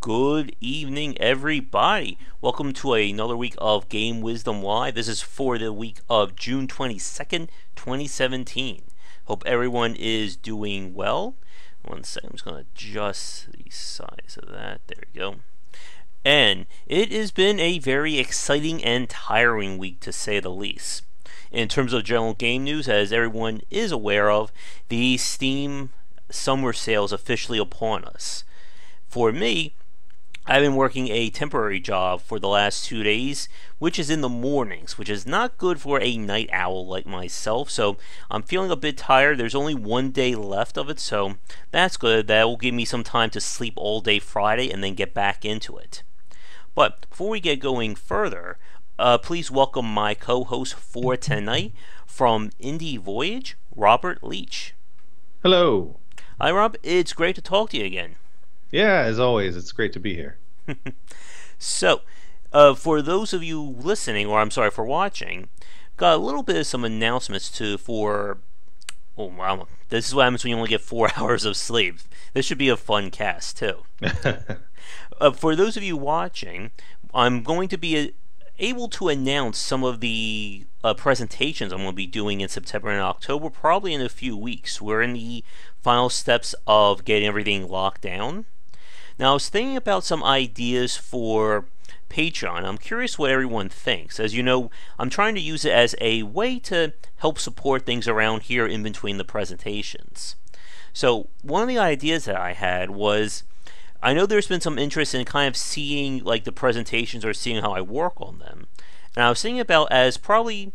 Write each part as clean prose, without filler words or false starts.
Good evening, everybody. Welcome to another week of Game Wisdom Live. This is for the week of June 22nd, 2017. Hope everyone is doing well. One second, I'm just going to adjust the size of that. There we go. And it has been a very exciting and tiring week, to say the least. In terms of general game news, as everyone is aware of, the Steam summer sale is officially upon us. For me, I've been working a temporary job for the last 2 days, which is in the mornings, which is not good for a night owl like myself, so I'm feeling a bit tired. There's only 1 day left of it, so that's good. That will give me some time to sleep all day Friday and then get back into it. But before we get going further, please welcome my co-host for tonight from Indie Voyage, Robert Leach. Hello. Hi, Rob. It's great to talk to you again. Yeah, as always, it's great to be here. So, for those of you listening, or I'm sorry, for watching, got a little bit of some announcements for. Oh wow, this is what happens when you only get 4 hours of sleep. This should be a fun cast too. For those of you watching, I'm going to be able to announce some of the presentations I'm going to be doing in September and October, probably in a few weeks. We're in the final steps of getting everything locked down. Now, I was thinking about some ideas for Patreon. I'm curious what everyone thinks. As you know, I'm trying to use it as a way to help support things around here in between the presentations. So, one of the ideas that I had was, I know there's been some interest in kind of seeing like the presentations or seeing how I work on them. And I was thinking about as probably,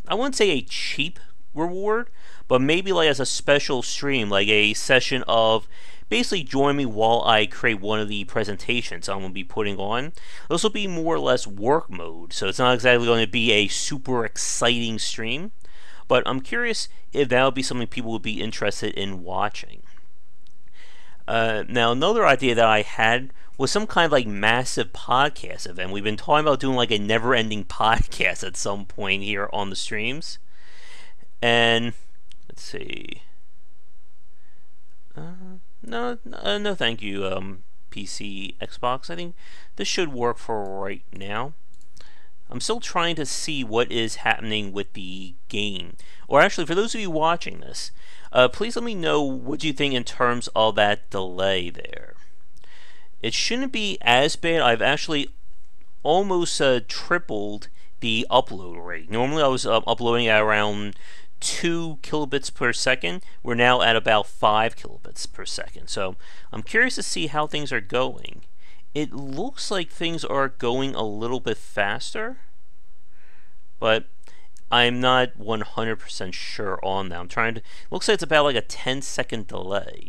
I wouldn't say a cheap reward, but maybe like as a special stream, like a session of basically join me while I create one of the presentations I'm going to be putting on. This will be more or less work mode, so it's not exactly going to be a super exciting stream, but I'm curious if that would be something people would be interested in watching. Now, another idea that I had was some kind of like massive podcast event. We've been talking about doing like a never-ending podcast at some point here on the streams. And let's see. No, thank you, PC, Xbox. I think this should work for right now. I'm still trying to see what is happening with the game. Or actually, for those of you watching this, please let me know what you think in terms of that delay there. It shouldn't be as bad. I've actually almost tripled the upload rate. Normally I was uploading at around 2 kilobits per second. We're now at about 5 kilobits per second. So I'm curious to see how things are going. It looks like things are going a little bit faster, but I'm not 100% sure on that. I'm trying to. Looks like it's about like a 10-second delay,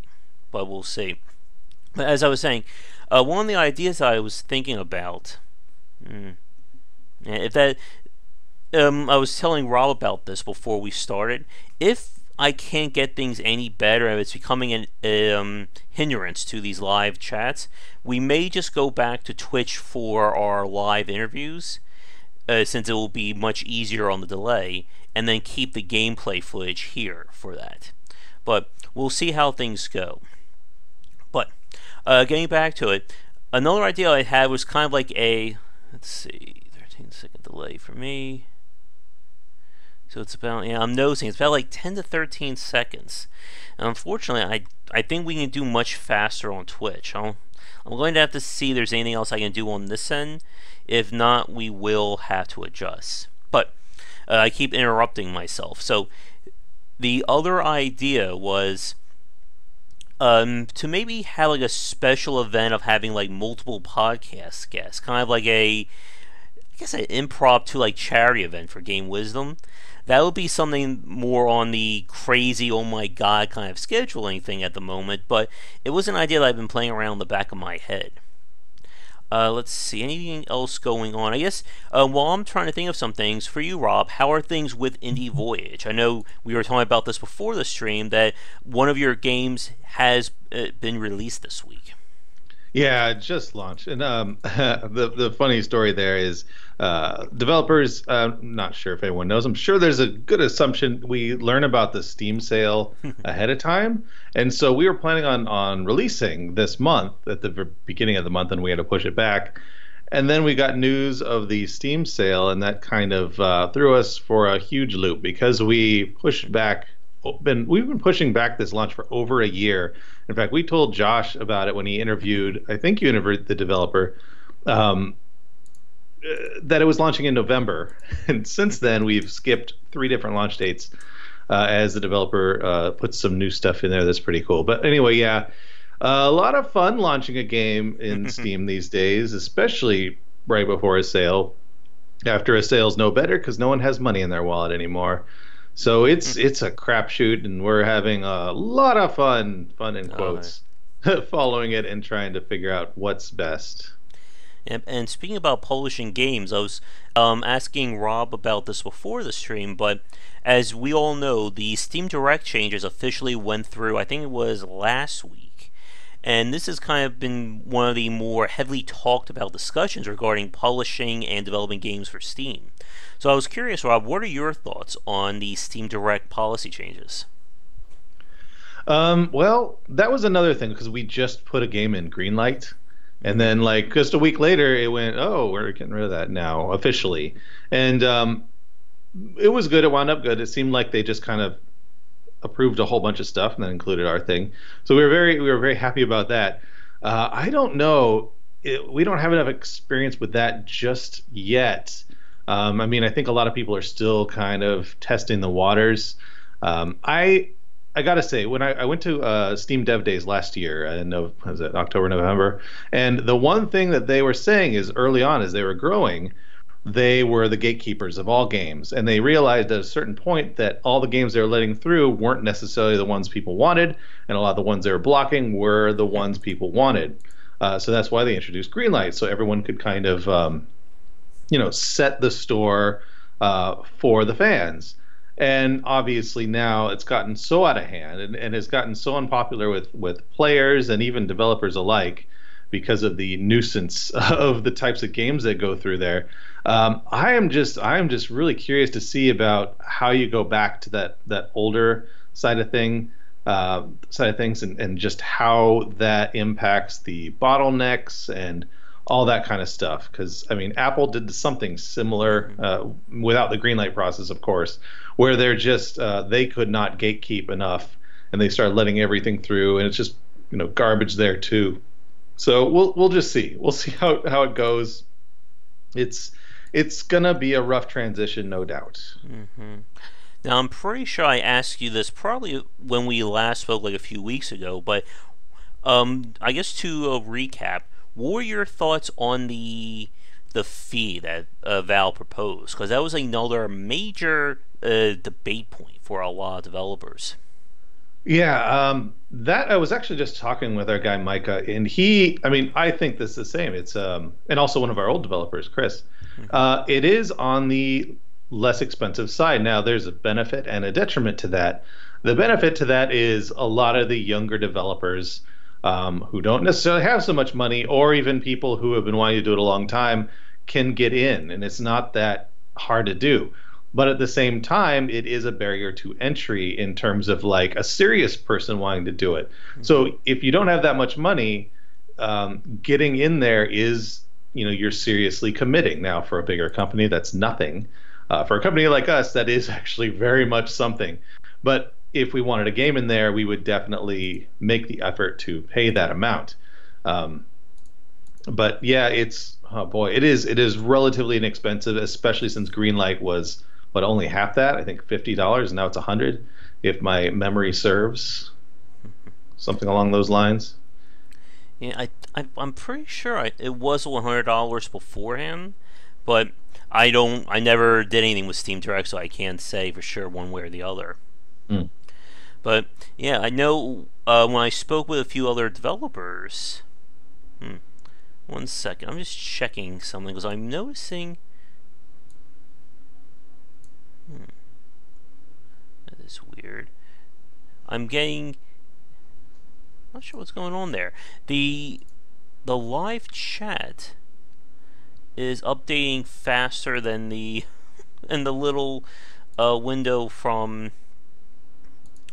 but we'll see. But as I was saying, one of the ideas I was thinking about, if that. I was telling Rob about this before we started. If I can't get things any better, if it's becoming an hindrance to these live chats, we may just go back to Twitch for our live interviews, since it will be much easier on the delay, and then keep the gameplay footage here for that. But we'll see how things go. But getting back to it, another idea I had was kind of like a, let's see, 13-second delay for me. So it's about, I'm noticing it's about like 10 to 13 seconds. And unfortunately, I think we can do much faster on Twitch. I'm going to have to see if there's anything else I can do on this end. If not, we will have to adjust. But I keep interrupting myself. So the other idea was to maybe have like a special event of having like multiple podcast guests. Kind of like I guess an impromptu like charity event for Game Wisdom. That would be something more on the crazy, oh my god kind of scheduling thing at the moment, but it was an idea that I've been playing around in the back of my head. Let's see, anything else going on? I guess while I'm trying to think of some things, for you, Rob, how are things with Indie Voyage? I know we were talking about this before the stream, that one of your games has been released this week. Yeah, it just launched. And the funny story there is developers, not sure if anyone knows. I'm sure there's a good assumption we learn about the Steam sale ahead of time. And so we were planning on releasing this month at the beginning of the month, and we had to push it back. And then we got news of the Steam sale, and that kind of threw us for a huge loop because we pushed back. We've been pushing back this launch for over a year. In fact, we told Josh about it when he interviewed. I think you interviewed the developer. Um, that it was launching in November, and since then we've skipped three different launch dates as the developer puts some new stuff in there that's pretty cool. But anyway, yeah, a lot of fun launching a game in Steam these days, especially right before a sale. After a sale's no better because no one has money in their wallet anymore. So it's a crapshoot, and we're having a lot of fun in quotes, following it and trying to figure out what's best. And speaking about publishing games, I was asking Rob about this before the stream, but as we all know, the Steam Direct changes officially went through, I think it was last week. And this has kind of been one of the more heavily talked about discussions regarding publishing and developing games for Steam. So I was curious, Rob, what are your thoughts on the Steam Direct policy changes? Well, that was another thing because we just put a game in Greenlight, and then like just a week later, it went, oh, we're getting rid of that now officially, and it was good. It wound up good. It seemed like they just kind of approved a whole bunch of stuff and then included our thing. So we were very happy about that. I don't know. We don't have enough experience with that just yet. I mean, I think a lot of people are still kind of testing the waters. I gotta say, when I went to Steam Dev Days last year, in was it October, November, and the one thing that they were saying is early on, as they were growing, they were the gatekeepers of all games, and they realized at a certain point that all the games they were letting through weren't necessarily the ones people wanted, and a lot of the ones they were blocking were the ones people wanted. So that's why they introduced Greenlight, so everyone could kind of set the store for the fans. And obviously now it's gotten so out of hand and has gotten so unpopular with players and even developers alike because of the nuisance of the types of games that go through there. I am just really curious to see about how you go back to that older side of things, and just how that impacts the bottlenecks and all that kind of stuff. Because I mean, Apple did something similar without the greenlight process, of course, where they're just they could not gatekeep enough, and they started letting everything through, and it's just garbage there too. So we'll just see. We'll see how it goes. It's gonna be a rough transition, no doubt. Now, I'm pretty sure I asked you this probably when we last spoke, like a few weeks ago, but I guess to recap, what were your thoughts on the fee that Valve proposed? Because that was another major debate point for a lot of developers. Yeah, that I was actually just talking with our guy Micah, and I mean, I think this is the same. It's and also one of our old developers, Chris. It is on the less expensive side. Now, there's a benefit and a detriment to that. The benefit to that is a lot of the younger developers who don't necessarily have so much money, or even people who have been wanting to do it a long time, can get in, and it's not that hard to do. But at the same time, it is a barrier to entry in terms of like a serious person wanting to do it. So if you don't have that much money, getting in there is, you're seriously committing. Now, for a bigger company, that's nothing. For a company like us, that is actually very much something. But if we wanted a game in there, we would definitely make the effort to pay that amount. But yeah, oh boy, it is relatively inexpensive, especially since Greenlight was only half that. I think $50, and now it's $100, if my memory serves, something along those lines. Yeah, I'm pretty sure it was $100 beforehand, but I never did anything with Steam Direct, so I can't say for sure one way or the other. Mm. But yeah, I know when I spoke with a few other developers. One second, I'm just checking something because I'm noticing. That is weird. I'm getting. Not sure what's going on there. The the live chat is updating faster than the and the little window from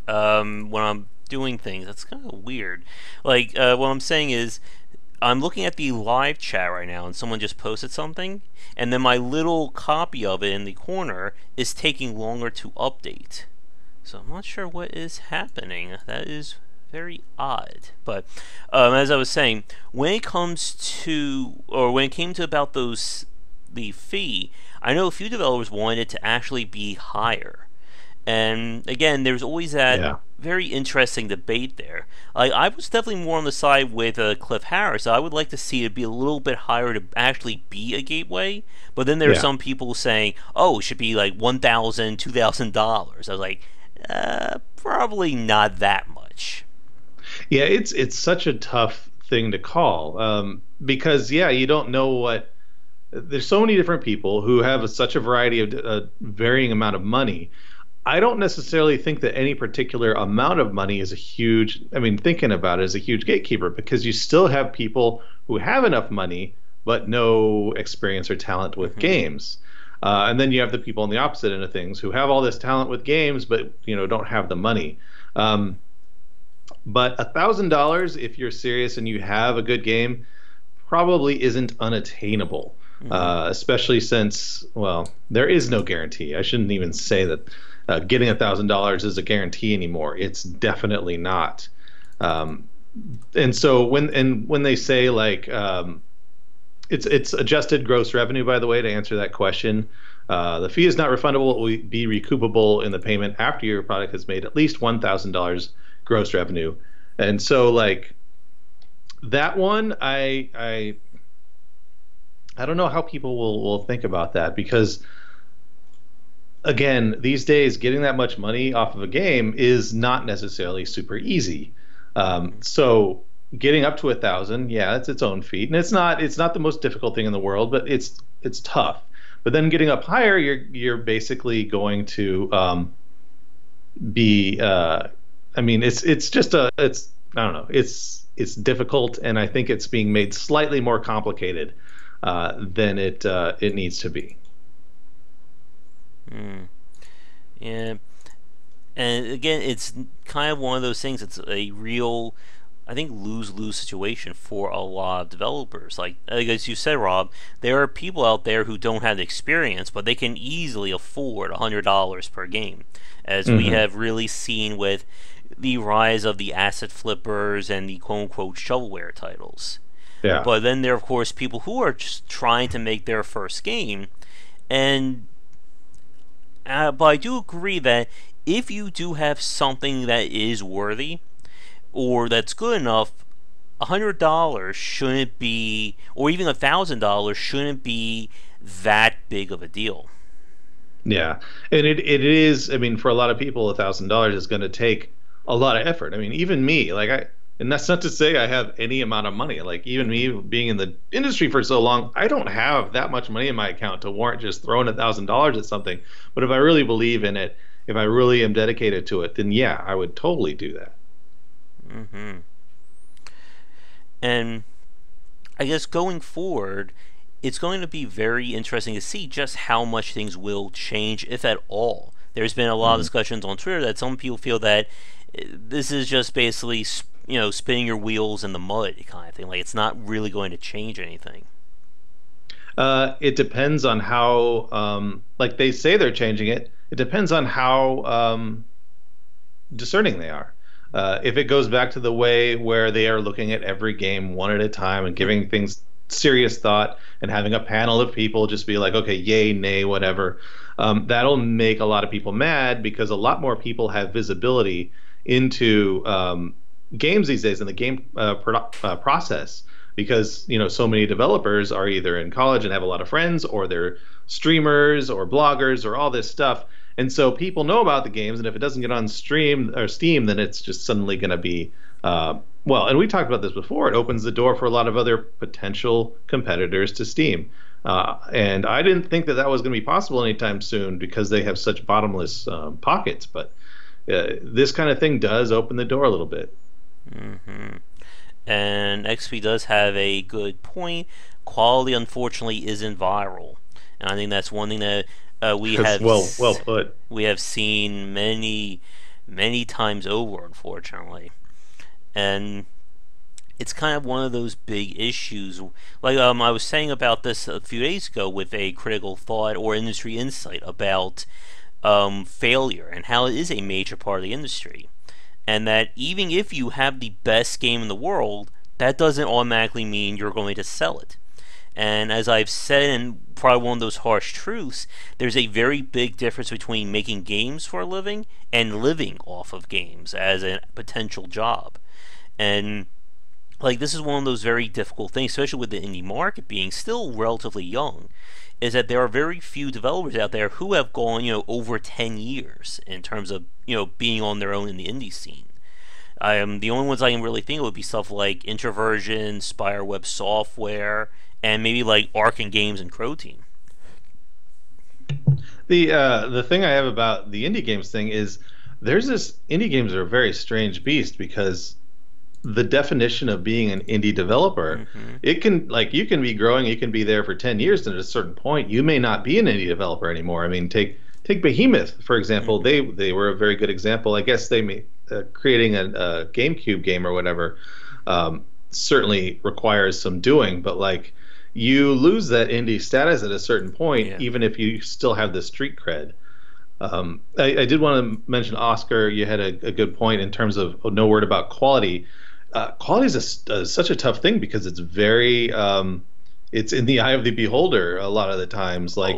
when I'm doing things. That's kind of weird. Like what I'm saying is, I'm looking at the live chat right now, and someone just posted something, and then my little copy of it in the corner is taking longer to update. So I'm not sure what is happening. That is very odd. But as I was saying, when it comes to, or when it came to about the fee, I know a few developers wanted it to actually be higher. And again, there's always that Yeah. very interesting debate there. I was definitely more on the side with Cliff Harris. I would like to see it be a little bit higher to actually be a gateway. But then there are Yeah. some people saying, "Oh, it should be like $1,000, $2,000." I was like, probably not that much. Yeah, it's such a tough thing to call because yeah, you don't know what. There's so many different people who have such a variety of varying amount of money. I don't necessarily think that any particular amount of money is a huge. I mean, thinking about it is a huge gatekeeper because you still have people who have enough money but no experience or talent with Hmm. games. And then you have the people on the opposite end of things who have all this talent with games, but don't have the money. Um, but $1,000, if you're serious and you have a good game, probably isn't unattainable. Hmm. Especially since, well, there is no guarantee. I shouldn't even say that getting $1,000 is a guarantee anymore. It's definitely not. Um, and so when they say like it's adjusted gross revenue, by the way, to answer that question. The fee is not refundable. It will be recoupable in the payment after your product has made at least $1,000 gross revenue. And so, like that one, I don't know how people will think about that because again, these days, getting that much money off of a game is not necessarily super easy. So getting up to 1,000, yeah, it's its own feat, and it's not the most difficult thing in the world, but it's tough. But then getting up higher, you're basically going to be. I mean, it's just it's I don't know, it's difficult, and I think it's being made slightly more complicated than it needs to be. Mm. Yeah, and again, it's kind of one of those things. It's a real, I think, lose-lose situation for a lot of developers. Like as you said, Rob, there are people out there who don't have the experience, but they can easily afford $100 per game, as we Hmm. have really seen with the rise of the asset flippers and the quote-unquote shovelware titles. Yeah. But then there are, of course, people who are just trying to make their first game, and but I do agree that if you do have something that is worthy or that's good enough, $100 shouldn't be, or even $1,000 shouldn't be that big of a deal. Yeah, and it is. I mean, for a lot of people, $1,000 is going to take a lot of effort. I mean, even me, like and that's not to say I have any amount of money. Like even me Hmm. being in the industry for so long, I don't have that much money in my account to warrant just throwing $1,000 at something. But if I really believe in it, if I really am dedicated to it, then yeah, I would totally do that. Hmm. And I guess going forward, it's going to be very interesting to see just how much things will change, if at all. There's been a lot of Mhm. discussions on Twitter that some people feel that this is just basically, spinning your wheels in the mud kind of thing. Like it's not really going to change anything. It depends on how, like they say they're changing it. It depends on how discerning they are. If it goes back to the way where they are looking at every game one at a time and giving things serious thought and having a panel of people just be like, okay, yay, nay, whatever, that'll make a lot of people mad because a lot more people have visibility into games these days in the game process because so many developers are either in college and have a lot of friends or they're streamers or bloggers or all this stuff, and so people know about the games, and if it doesn't get on stream or Steam, then it's just suddenly going to be well. And we talked about this before. It opens the door for a lot of other potential competitors to Steam, and I didn't think that that was going to be possible anytime soon because they have such bottomless pockets. But this kind of thing does open the door a little bit. Hmm. And XP does have a good point. Quality, unfortunately, isn't viral, and I think that's one thing that we That's have well put. we have seen many times over, unfortunately. And it's kind of one of those big issues. Like I was saying about this a few days ago with a critical thought or industry insight about failure and how it is a major part of the industry, and that even if you have the best game in the world, that doesn't automatically mean you're going to sell it. And as I've said, and probably one of those harsh truths, there's a very big difference between making games for a living and living off of games as a potential job. And like this is one of those very difficult things, especially with the indie market being still relatively young, is that there are very few developers out there who have gone, over 10 years in terms of, being on their own in the indie scene. The only ones I can really think of would be stuff like Introversion, Spire Web Software, and maybe like Arkin Games and Crow Team. The thing I have about the indie games thing is there's this indie games are a very strange beast because the definition of being an indie developer, it can like you can be growing, you can be there for 10 years, and at a certain point you may not be an indie developer anymore. I mean, take Behemoth for example. They were a very good example. I guess they made creating a GameCube game or whatever certainly requires some doing, but like you lose that indie status at a certain point, even if you still have the street cred. I did want to mention Oscar. You had a good point in terms of no word about quality. Quality is such a tough thing because it's very it's in the eye of the beholder a lot of the times. Like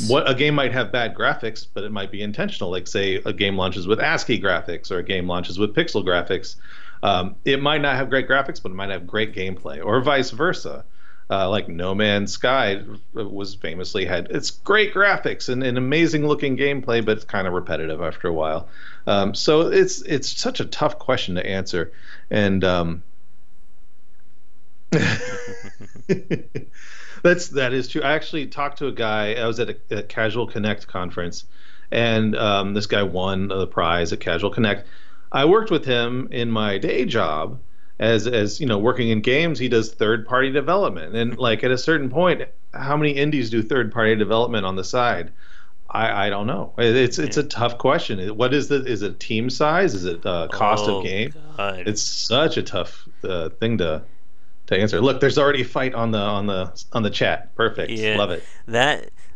what a game might have bad graphics, but it might be intentional. Like say a game launches with ASCII graphics or a game launches with pixel graphics. It might not have great graphics, but it might have great gameplay, or vice versa. Like No Man's Sky was famously had it's great graphics and an amazing looking gameplay, but it's kind of repetitive after a while. So it's such a tough question to answer, and that is true. I actually talked to a guy. I was at a Casual Connect conference, and this guy won the prize at Casual Connect. I worked with him in my day job as working in games. He does third party development, and like at a certain point, how many indies do third party development on the side? I don't know. It's a tough question. What is is it team size? Is it cost of game? God. It's such a tough thing to answer. Look, there's already a fight on the chat. Perfect. Love it.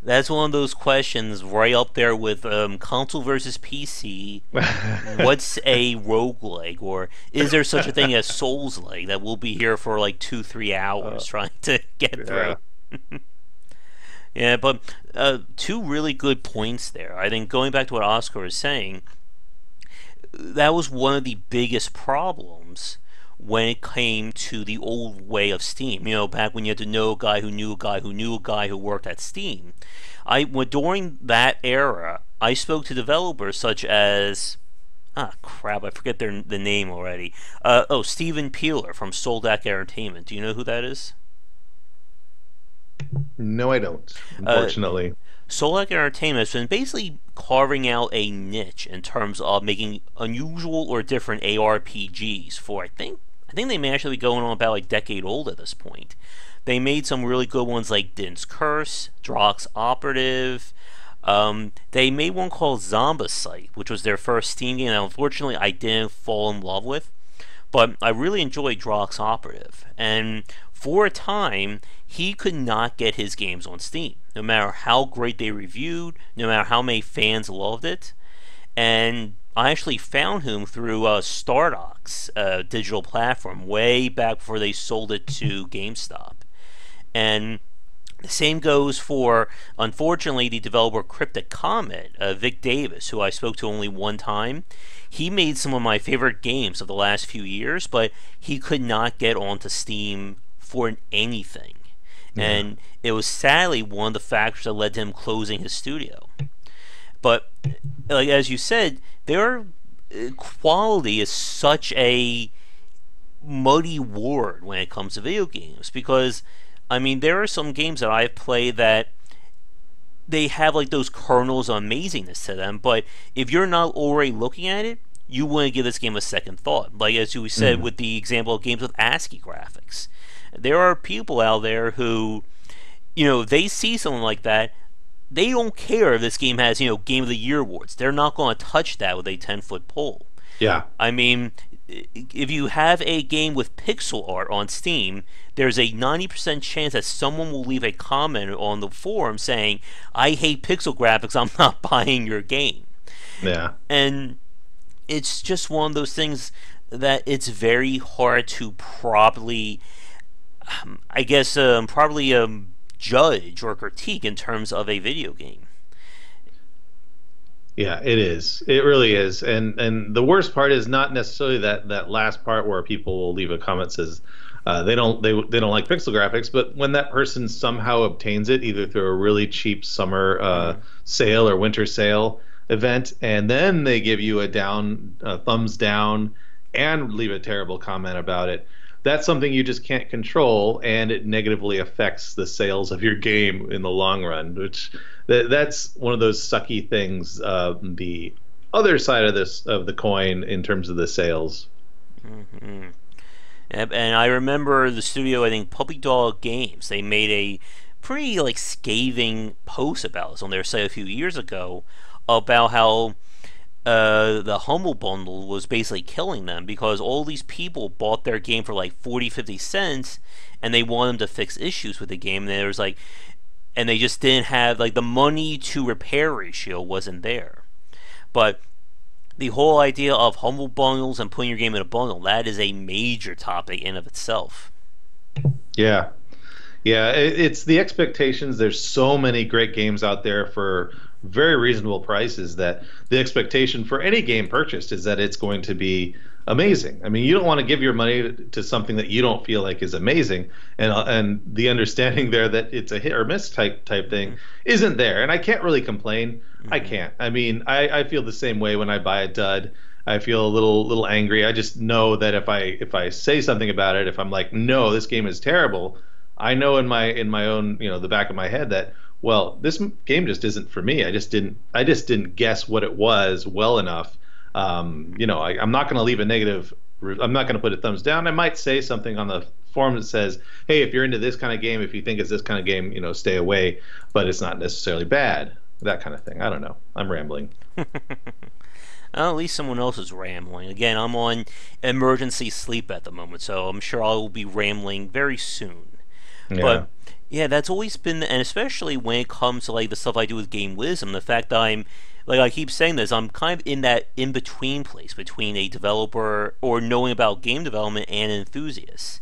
That's one of those questions right up there with console versus PC. What's a roguelike, or is there such a thing as Souls-like that we'll be here for like 2-3 hours trying to get through? Yeah, but two really good points there. I think going back to what Oscar was saying, that was one of the biggest problems when it came to the old way of Steam. Back when you had to know a guy who knew a guy who knew a guy who worked at Steam. During that era, I spoke to developers such as I forget the name already. Steven Peeler from Soldak Entertainment. Do you know who that is? No, I don't, unfortunately. Solak Entertainment has been basically carving out a niche in terms of making unusual or different ARPGs for, I think they may actually be going on about a decade old at this point. They made some really good ones like Din's Curse, Drox Operative. They made one called Zombicide, which was their first Steam game that unfortunately I didn't fall in love with. But I really enjoyed Drox Operative. And for a time, he could not get his games on Steam, no matter how great they reviewed, no matter how many fans loved it. And I actually found him through Stardock's digital platform way back before they sold it to GameStop. And the same goes for, unfortunately, the developer Cryptic Comet, Vic Davis, who I spoke to only one time. He made some of my favorite games of the last few years, but he could not get onto Steam for anything. And it was sadly one of the factors that led to him closing his studio. But like as you said, quality is such a muddy word when it comes to video games, because I mean there are some games that I've played that they have like those kernels of amazingness to them, but if you're not already looking at it, you wouldn't give this game a second thought. Like as you said with the example of games with ASCII graphics, there are people out there who, they see something like that. They don't care if this game has, Game of the Year awards. They're not going to touch that with a 10-foot pole. Yeah. I mean, if you have a game with pixel art on Steam, there's a 90% chance that someone will leave a comment on the forum saying, I hate pixel graphics, I'm not buying your game. Yeah. And it's just one of those things that it's very hard to properly, judge or critique in terms of a video game. Yeah, it is. It really is. And the worst part is not necessarily that last part where people will leave a comment that says they don't like pixel graphics, but when that person somehow obtains it either through a really cheap summer sale or winter sale event, and then they give you a thumbs down and leave a terrible comment about it. That's something you just can't control, and it negatively affects the sales of your game in the long run, which that's one of those sucky things, the other side of the coin in terms of the sales. Mm-hmm. Yep, and I remember the studio, I think Puppy Dog Games, they made a pretty scathing post about this on their site a few years ago about how the Humble Bundle was basically killing them because all these people bought their game for 40-50 cents, and they wanted them to fix issues with the game, and there was and they just didn't have the money to repair ratio wasn't there. But the whole idea of Humble Bundles and putting your game in a bundle, that is a major topic in of itself. Yeah. Yeah, it's the expectations. There's so many great games out there for very reasonable prices that the expectation for any game purchased is that it's going to be amazing. I mean, you don't want to give your money to something that you don't feel like is amazing, and the understanding there that it's a hit or miss type thing isn't there. And I can't really complain. I can't. I mean, I feel the same way when I buy a dud. I feel a little angry. I just know that if I say something about it, if I'm like, no, this game is terrible, I know in my own, the back of my head that, well, this game just isn't for me. I just didn't guess what it was well enough. I'm not going to leave a negative. I'm not going to put a thumbs down. I might say something on the forum that says, hey, if you're into this kind of game, if you think it's this kind of game, stay away. But it's not necessarily bad. That kind of thing. I don't know. I'm rambling. Well, at least someone else is rambling. Again, I'm on emergency sleep at the moment, so I'm sure I will be rambling very soon. Yeah. But yeah, that's always been, and especially when it comes to the stuff I do with Game Wisdom, the fact that I'm, I keep saying this, I'm kind of in that in-between place between a developer or knowing about game development and enthusiasts.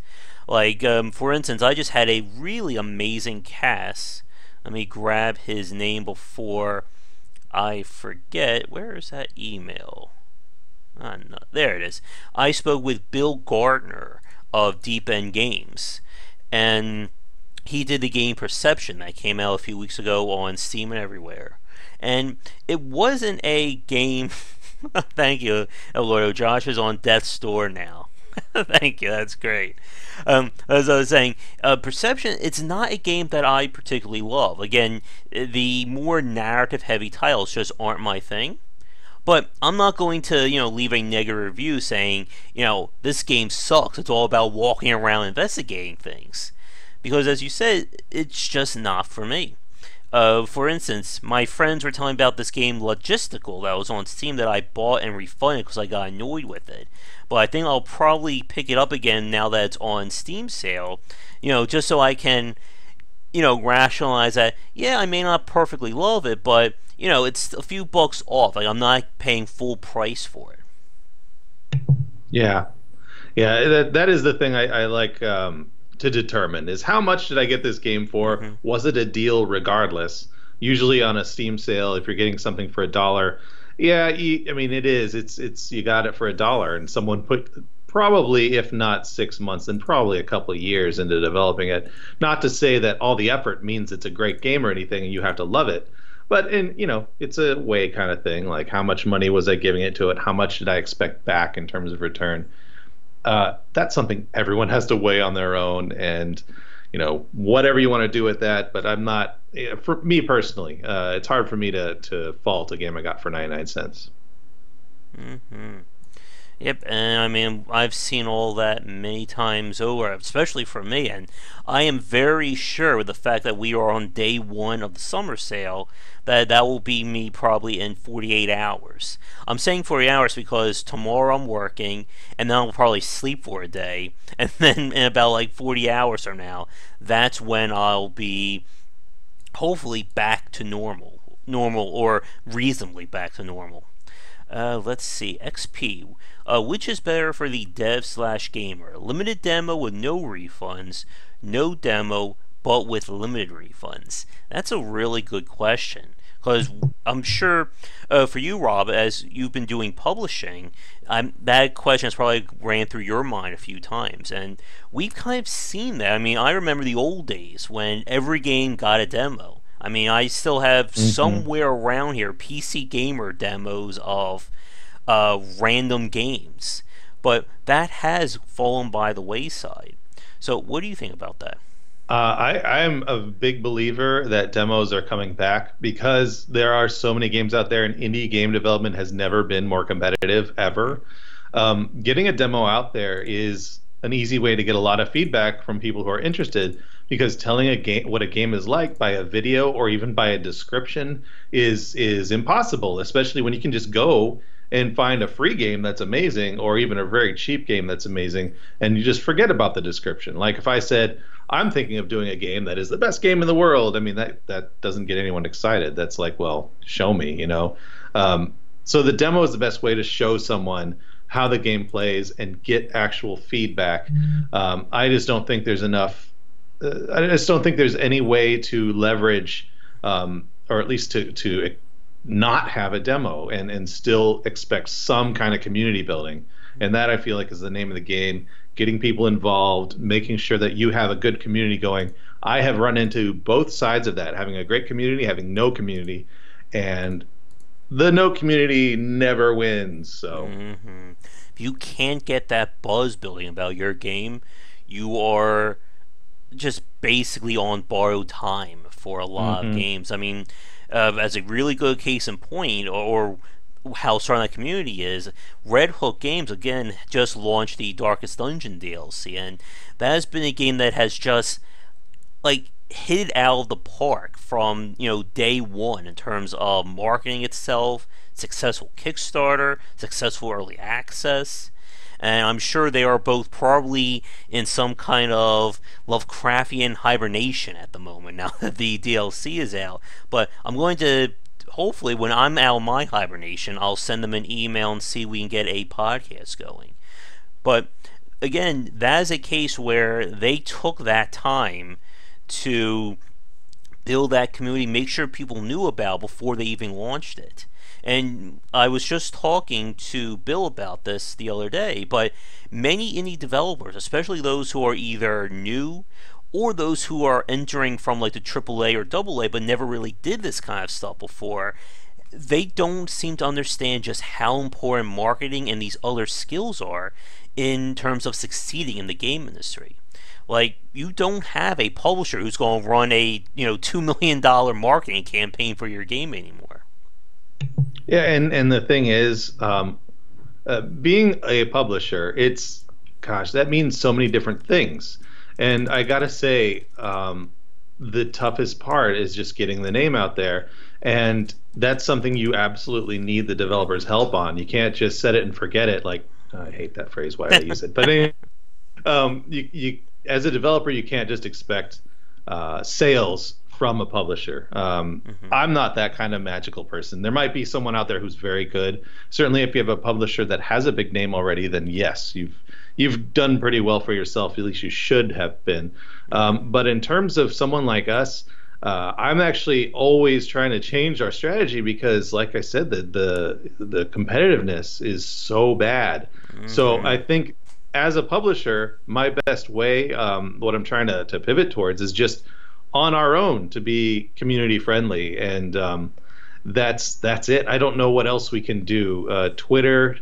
For instance, I just had a really amazing cast. Let me grab his name before I forget. Where is that email? No, there it is. I spoke with Bill Gardner of Deep End Games, and he did the game Perception that came out a few weeks ago on Steam and everywhere. And it wasn't a game. Thank you, Eduardo. Josh is on death's door now. Thank you, that's great. As I was saying, Perception, it's not a game that I particularly love. Again, the more narrative-heavy titles just aren't my thing. But I'm not going to, leave a negative review saying, this game sucks. It's all about walking around investigating things. Because as you said, it's just not for me. For instance, my friends were telling me about this game Logistical that was on Steam that I bought and refunded because I got annoyed with it. But I think I'll probably pick it up again now that it's on Steam sale, just so I can, rationalize that, yeah, I may not perfectly love it, but, it's a few bucks off. I'm not paying full price for it. Yeah. Yeah, that is the thing I like to determine is how much did I get this game for? Was it a deal regardless? Usually on a Steam sale, if you're getting something for $1, yeah, I mean it is. It's you got it for $1, and someone put probably, if not 6 months, then probably a couple of years into developing it. Not to say that all the effort means it's a great game or anything, and you have to love it. But it's a way kind of thing. Like how much money was I giving it to it? How much did I expect back in terms of return? That's something everyone has to weigh on their own, and whatever you want to do with that. But I'm not, for me personally, it's hard for me to fault a game I got for 99 cents. Yep, and I mean, I've seen all that many times over, especially for me, and I am very sure with the fact that we are on day one of the summer sale that that will be me probably in 48 hours. I'm saying 40 hours because tomorrow I'm working, and then I'll probably sleep for a day, and then in about like 40 hours from now, that's when I'll be hopefully back to normal or reasonably back to normal. Let's see. XP. Which is better for the dev slash gamer? Limited demo with no refunds, no demo but with limited refunds? That's a really good question. Because I'm sure for you, Rob, as you've been doing publishing, that question has probably ran through your mind a few times. And we've kind of seen that. I mean, I remember the old days when every game got a demo. I mean, I still have somewhere around here PC Gamer demos of random games, but that has fallen by the wayside. So, what do you think about that? I am a big believer that demos are coming back because there are so many games out there, and indie game development has never been more competitive ever. Getting a demo out there is an easy way to get a lot of feedback from people who are interested because telling a game what a game is like by a video or even by a description is impossible, especially when you can just go and find a free game that's amazing or even a very cheap game that's amazing and you just forget about the description. Like if I said I'm thinking of doing a game that is the best game in the world, I mean that doesn't get anyone excited. That's like, well, show me, you know. So the demo is the best way to show someone how the game plays and get actual feedback. I just don't think there's enough. I just don't think there's any way to leverage, or at least to not have a demo and still expect some kind of community building. And that I feel like is the name of the game. Getting people involved, making sure that you have a good community going. I have run into both sides of that, having a great community, having no community, and the no community never wins. So if you can't get that buzz building about your game, you are just basically on borrowed time for a lot of games. I mean, as a really good case in point, or how strong that community is, Red Hook Games again just launched the Darkest Dungeon DLC, and that has been a game that has just like hit it out of the park from day one in terms of marketing itself, successful Kickstarter, successful early access. And I'm sure they are both probably in some kind of Lovecraftian hibernation at the moment now that the DLC is out. But I'm going to, hopefully, when I'm out of my hibernation, I'll send them an email and see if we can get a podcast going. But again, that is a case where they took that time to build that community, make sure people knew about before they even launched it. And I was just talking to Bill about this the other day, but many indie developers, especially those who are either new or those who are entering from like the AAA or AA but never really did this kind of stuff before, they don't seem to understand just how important marketing and these other skills are in terms of succeeding in the game industry. Like, you don't have a publisher who's going to run a $2 million marketing campaign for your game anymore. Yeah, and the thing is, being a publisher, that means so many different things. And I gotta say, the toughest part is just getting the name out there, and that's something you absolutely need the developer's help on. You can't just set it and forget it. Like, I hate that phrase. Why I use it? But anyway, you as a developer, you can't just expect sales from a publisher. I'm not that kind of magical person. There might be someone out there who's very good. Certainly, if you have a publisher that has a big name already, then yes, you've done pretty well for yourself. At least you should have been. But in terms of someone like us, I'm actually always trying to change our strategy because, like I said, the competitiveness is so bad. So I think as a publisher, my best way, what I'm trying to pivot towards, is just on our own to be community friendly, and that's it. I don't know what else we can do. Twitter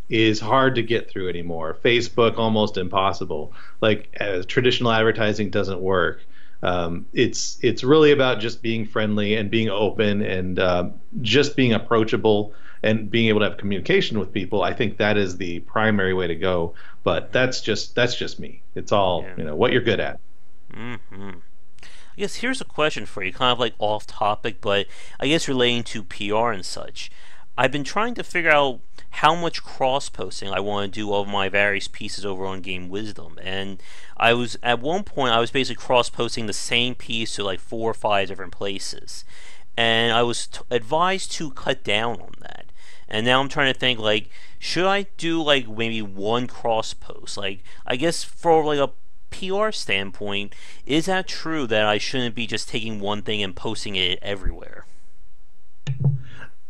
is hard to get through anymore. Facebook almost impossible. Like traditional advertising doesn't work. It's really about just being friendly and being open and just being approachable and being able to have communication with people, I think that is the primary way to go. But that's just me. It's all, Yeah. what you're good at. Mm-hmm. I guess here's a question for you, kind of like off topic, but I guess relating to PR and such. I've been trying to figure out how much cross posting I want to do of my various pieces over on Game Wisdom, and I was at one point I was basically cross posting the same piece to like 4 or 5 different places, and I was advised to cut down on that. And now I'm trying to think like, should I do like maybe one cross post? Like I guess for like a PR standpoint, is that true that I shouldn't be just taking one thing and posting it everywhere?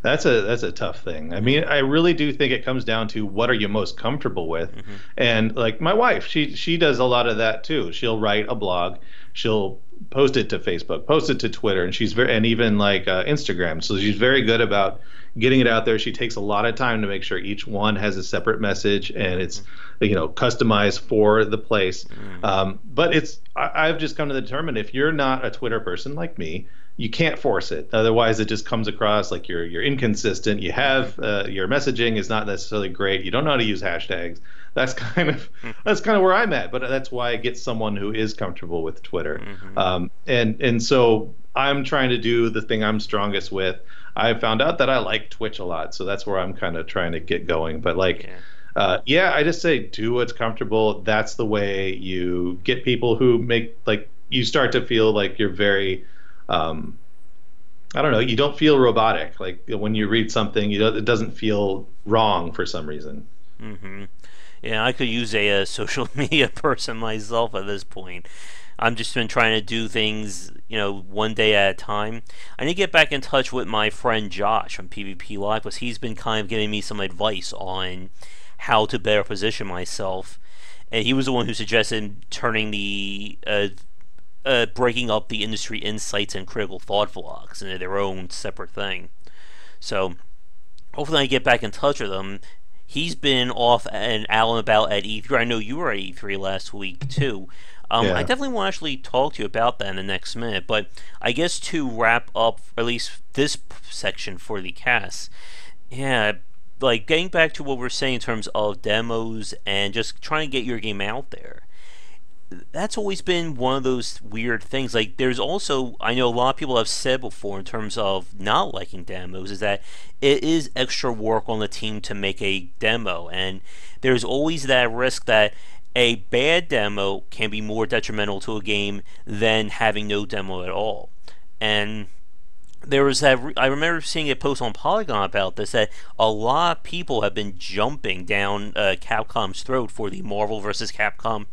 That's a tough thing. I mean, I really do think it comes down to what are you most comfortable with. Mm-hmm. And like my wife, she does a lot of that too. She'll write a blog, she'll post it to Facebook, post it to Twitter, and she's very and even like Instagram. So she's very good about getting it out there. She takes a lot of time to make sure each one has a separate message and it's customized for the place. But I've just come to the determine if you're not a Twitter person like me, you can't force it. Otherwise, it just comes across like you're inconsistent. You have your messaging is not necessarily great. You don't know how to use hashtags. That's kind of where I'm at. But that's why I get someone who is comfortable with Twitter. And so I'm trying to do the thing I'm strongest with. I found out that I like Twitch a lot, so that's where I'm kind of trying to get going. But like, I just say do what's comfortable. That's the way you get people who make like you start to feel like you're very I don't know. You don't feel robotic. Like when you read something, it doesn't feel wrong for some reason. Mm-hmm. Yeah, I could use a social media person myself at this point. I'm just been trying to do things, one day at a time. I need to get back in touch with my friend Josh from PvP Live because he's been kind of giving me some advice on how to better position myself. And he was the one who suggested turning the breaking up the industry insights and critical thought vlogs into their own separate thing. So hopefully I get back in touch with him. He's been off and out and about at E3. I know you were at E3 last week too. I definitely want to actually talk to you about that in the next minute. But I guess to wrap up at least this section for the cast, like getting back to what we're saying in terms of demos and just trying to get your game out there. That's always been one of those weird things. Like, there's also, I know a lot of people have said before in terms of not liking demos, is that it is extra work on the team to make a demo, and there's always that risk that a bad demo can be more detrimental to a game than having no demo at all. And there was that, I remember seeing a post on Polygon about this, that a lot of people have been jumping down Capcom's throat for the Marvel vs. Capcom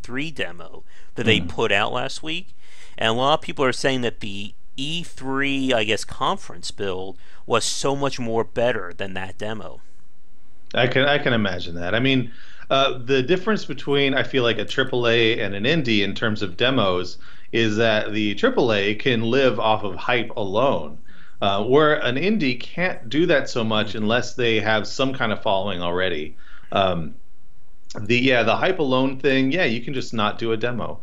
3 demo that they put out last week. And a lot of people are saying that the E3, I guess, conference build was so much more better than that demo. I can imagine that. I mean, the difference between I feel like a AAA and an indie in terms of demos is that the AAA can live off of hype alone, where an indie can't do that so much unless they have some kind of following already. The hype alone thing, you can just not do a demo.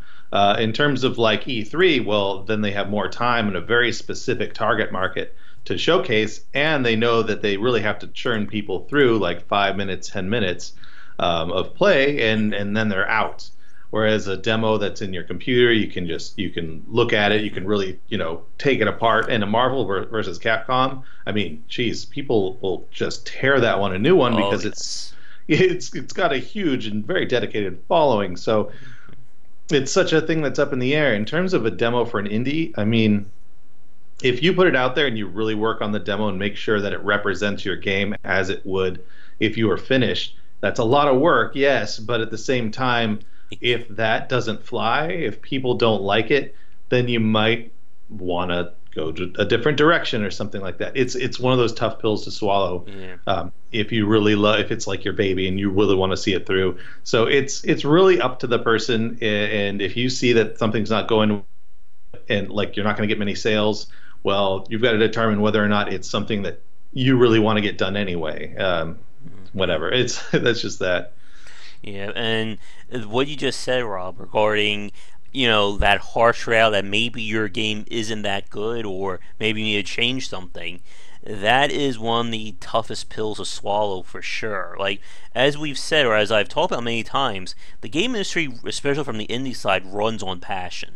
In terms of like E3, well, then they have more time and a very specific target market to showcase, and they know that they really have to churn people through like 5 minutes, 10 minutes of play, and then they're out. Whereas a demo that's in your computer, you can look at it, you can really take it apart. And a Marvel versus Capcom, I mean, geez, people will just tear that one a new one because it's got a huge and very dedicated following. So it's such a thing that's up in the air. In terms of a demo for an indie, I mean, if you put it out there and you really work on the demo and make sure that it represents your game as it would if you were finished, that's a lot of work, yes, but at the same time, if that doesn't fly, if people don't like it, then you might want to go to a different direction or something like that. It's one of those tough pills to swallow. If you really if it's like your baby and you really want to see it through. So it's really up to the person, and if you see that something's not going and like you're not going to get many sales, well, you've got to determine whether or not it's something that you really want to get done anyway. Whatever. That's just that. Yeah, and what you just said, Rob, regarding that harsh reality that maybe your game isn't that good or maybe you need to change something. that is one of the toughest pills to swallow for sure. Like, as we've said, or as I've talked about many times, the game industry, especially from the indie side, runs on passion.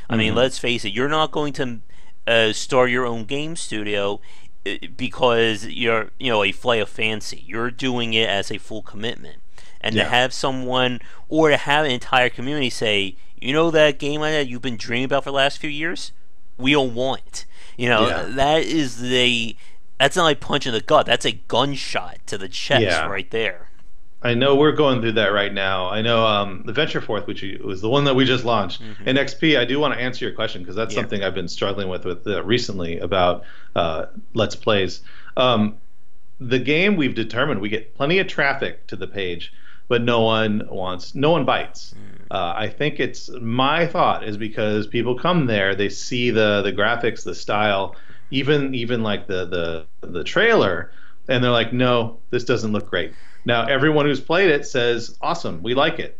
I mean, Hmm. let's face it, you're not going to start your own game studio because you're, a flight of fancy. You're doing it as a full commitment. And to Yeah. have someone, or to have an entire community say, that game that you've been dreaming about for the last few years? We don't want it. Yeah. That's not like punch in the gut. That's a gunshot to the chest Yeah. right there. I know we're going through that right now. I know the Venture Forth, which was the one that we just launched, Hmm. and XP. I do want to answer your question because that's Yeah. something I've been struggling with recently about Let's Plays. Um, the game we've determined we get plenty of traffic to the page, but no one bites. I think it's my thought is because people come there, they see the graphics, the style, even like the trailer, and they're like, no, this doesn't look great. Now everyone who's played it says, awesome, we like it,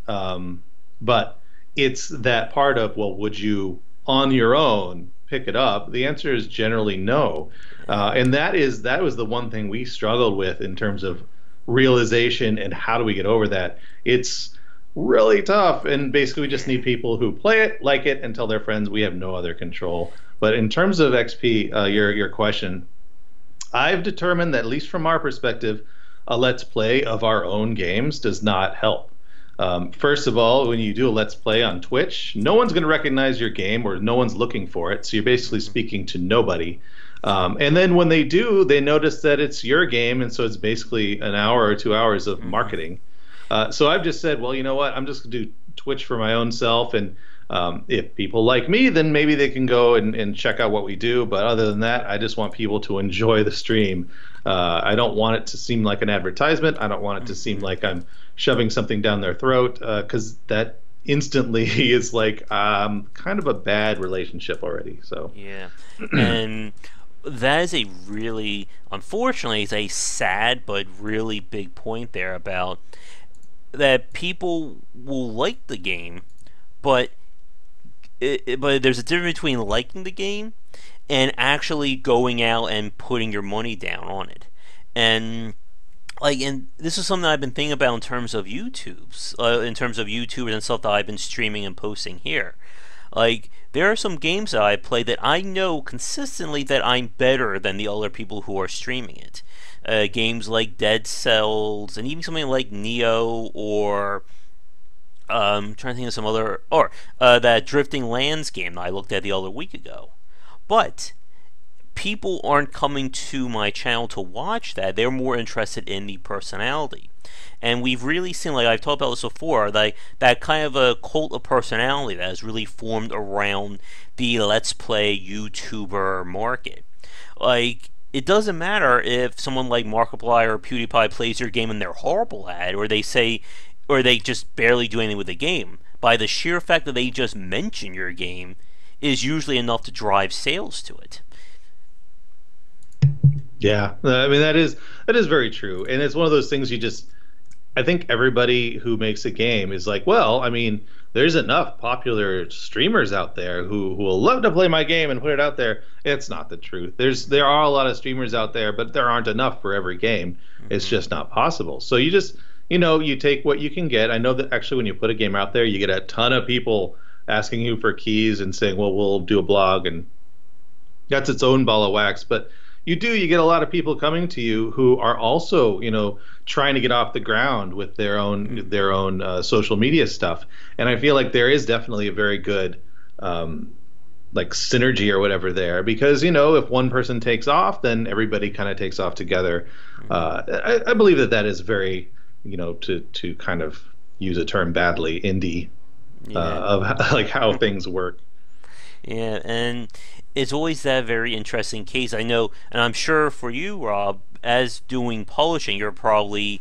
but it's that part of, well, would you on your own pick it up? The answer is generally no. And that was the one thing we struggled with in terms of realization and how do we get over that. It's really tough, and basically we just need people who play it, like it, and tell their friends. We have no other control. But in terms of XP, your question, I've determined that at least from our perspective, a let's play of our own games does not help. First of all, when you do a let's play on Twitch, no one's going to recognize your game or no one's looking for it. So you're basically speaking to nobody. And then when they do, they notice that it's your game. And so it's basically an hour or 2 hours of Hmm. marketing. So I've just said, well, you know what? I'm just going to do Twitch for my own self. And if people like me, then maybe they can go and check out what we do. But other than that, I just want people to enjoy the stream. I don't want it to seem like an advertisement. I don't want it to seem Hmm. like I'm shoving something down their throat because that instantly is like kind of a bad relationship already. So, Yeah. And that is a really, unfortunately, it's a sad but really big point there about that people will like the game, but but there's a difference between liking the game and actually going out and putting your money down on it. And and this is something I've been thinking about in terms of YouTubers and stuff that I've been streaming and posting here. Like, there are some games that I play that I know consistently that I'm better than the other people who are streaming it. Games like Dead Cells, and even something like Neo, or I'm trying to think of some other, or that Drifting Lands game that I looked at the other week ago. But people aren't coming to my channel to watch that. They're more interested in the personality. And we've really seen, like I've talked about this before, like that kind of a cult of personality that has really formed around the Let's Play YouTuber market. Like, it doesn't matter if someone like Markiplier or PewDiePie plays your game and they're horrible at it, or they say, or they just barely do anything with the game. By the sheer fact that they just mention your game is usually enough to drive sales to it. yeah, I mean that is very true, and it's one of those things you just I think everybody who makes a game is like, well, I mean, there's enough popular streamers out there who will love to play my game and put it out there. It's not the truth. There are a lot of streamers out there, but there aren't enough for every game. It's Hmm. just not possible. So you just, you take what you can get. I know that actually when you put a game out there, you get a ton of people asking you for keys and saying, well, we'll do a blog, and that's its own ball of wax. But you get a lot of people coming to you who are also, trying to get off the ground with their own social media stuff. And I feel like there is definitely a very good like synergy or whatever there because if one person takes off, then everybody kind of takes off together. Hmm. I believe that that is very, to kind of use a term badly, indie Yeah. of like how things work. Yeah, and it's always that very interesting case. I know, and I'm sure for you, Rob, as doing publishing, you're probably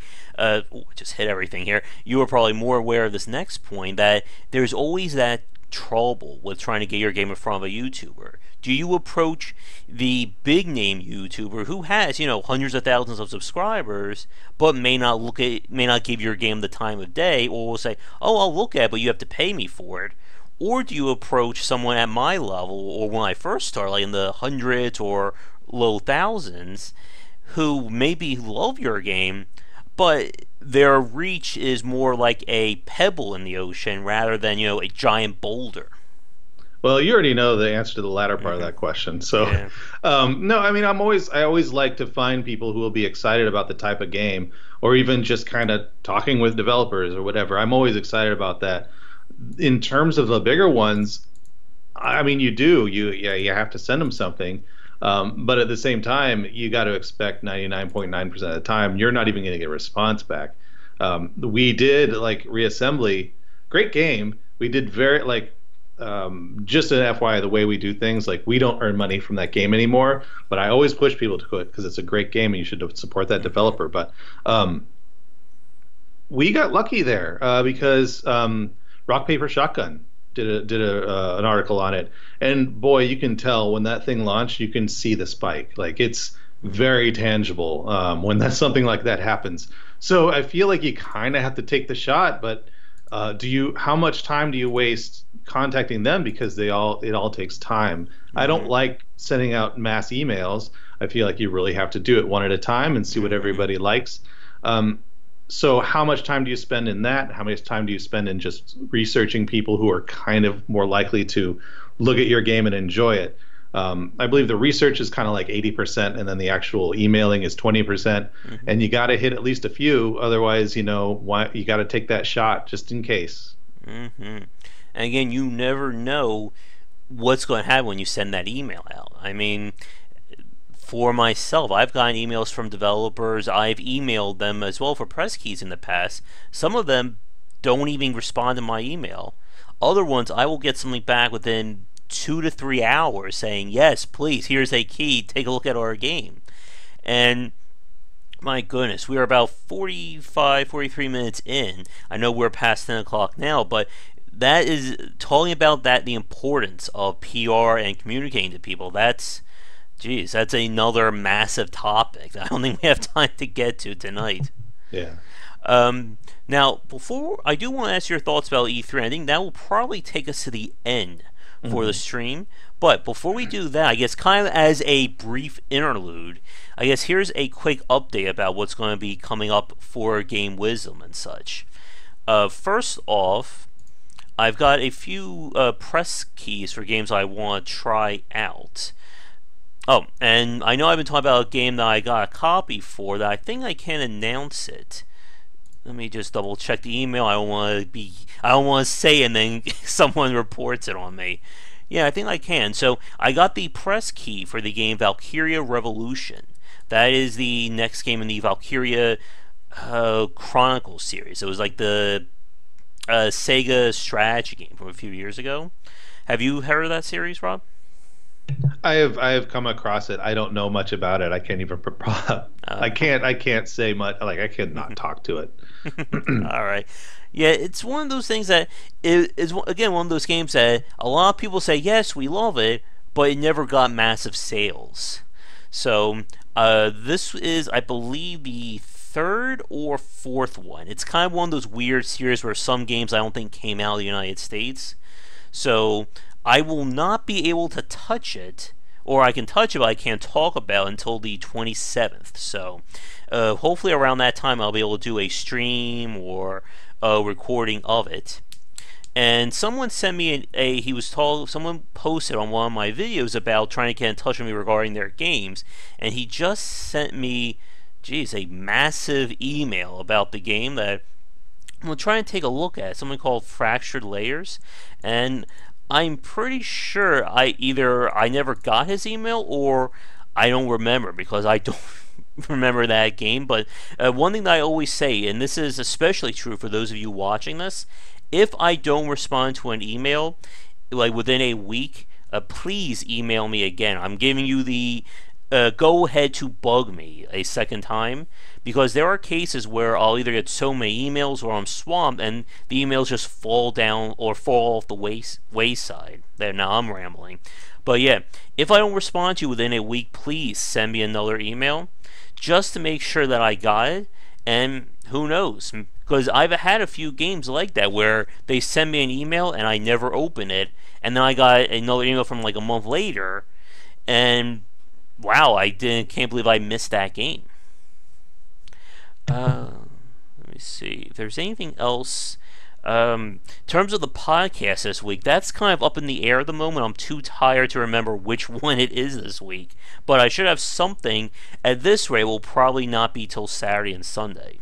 just hit everything here. You are probably more aware of this next point that there's always that trouble with trying to get your game in front of a YouTuber. Do you approach the big name YouTuber who has, hundreds of thousands of subscribers, but may not give your game the time of day, or will say, "Oh, I'll look at it, but you have to pay me for it." Or do you approach someone at my level, or when I first started, like in the hundreds or low thousands who maybe love your game, but their reach is more like a pebble in the ocean rather than, a giant boulder. Well, you already know the answer to the latter part of Hmm. that question. So, Yeah. no, I mean, I always like to find people who will be excited about the type of game, or even just kind of talking with developers or whatever. I'm always excited about that. In terms of the bigger ones, I mean, you have to send them something, but at the same time, you got to expect 99.9% of the time you're not even going to get a response back. We did like reassembly, great game. We did very like just an FYI, the way we do things, like we don't earn money from that game anymore. But I always push people to it because it's a great game and you should support that Hmm. developer. But we got lucky there because Rock Paper Shotgun did an article on it, and boy, you can tell when that thing launched, you can see the spike. Like it's very tangible when that something like that happens. So I feel like you kind of have to take the shot, but do you? How much time do you waste contacting them because it all takes time. I don't Hmm. like sending out mass emails. I feel like you really have to do it one at a time and see what Hmm. everybody likes. Um, so how much time do you spend in that? How much time do you spend in just researching people who are kind of more likely to look at your game and enjoy it? I believe the research is kind of like 80%, and then the actual emailing is 20%. Hmm. And you got to hit at least a few, otherwise, why you got to take that shot just in case. Hmm. And again, you never know what's going to happen when you send that email out. I mean, for myself, I've gotten emails from developers. I've emailed them as well for press keys in the past. Some of them don't even respond to my email. Other ones, I will get something back within 2 to 3 hours saying, yes, please, here's a key, take a look at our game. And my goodness, we are about 45, 43 minutes in. I know we're past 10 o'clock now, but that is talking about that, the importance of PR and communicating to people. That's another massive topic that I don't think we have time to get to tonight. Yeah. Now, before I do want to ask your thoughts about E3, I think that will probably take us to the end for the Hmm. stream. But before we do that, I guess kind of as a brief interlude, I guess here's a quick update about what's going to be coming up for Game Wisdom and such. First off, I've got a few press keys for games I want to try out. Oh, and I know I've been talking about a game that I got a copy for that I think I can announce it. Let me just double check the email. I don't want to say and then someone reports it on me. Yeah, I think I can. So I got the press key for the game Valkyria Revolution. That is the next game in the Valkyria Chronicles series. It was like the Sega strategy game from a few years ago. Have you heard of that series, Rob? I have come across it. I don't know much about it. I can't even Uh, I can't say much. Like I cannot talk to it. all right. Yeah, it's one of those things that is again one of those games that a lot of people say yes, we love it, but it never got massive sales. So this is, I believe, the third or fourth one. It's kind of one of those weird series where some games I don't think came out of the United States. So I will not be able to touch it, or I can touch it, but I can't talk about it until the 27th. So hopefully around that time I'll be able to do a stream or a recording of it. And someone sent me he was told, someone posted on one of my videos about trying to get in touch with me regarding their games, and he just sent me, a massive email about the game that I'm gonna try and take a look at. Something called Fractured Layers, and I'm pretty sure I never got his email or I don't remember because I don't remember that game. But one thing that I always say, and this is especially true for those of you watching this, if I don't respond to an email like within a week, please email me again. I'm giving you the go ahead to bug me a second time because there are cases where I'll either get so many emails or I'm swamped and the emails just fall down or fall off the wayside. There, now I'm rambling. But yeah, if I don't respond to you within a week, please send me another email just to make sure that I got it. And who knows? Because I've had a few games like that where they send me an email and I never open it, and then I got another email from like a month later, and Wow, can't believe I missed that game. Let me see if there's anything else. In terms of the podcast this week, that's kind of up in the air at the moment. I'm too tired to remember which one it is this week. But I should have something. At this rate, it will probably not be till Saturday and Sunday.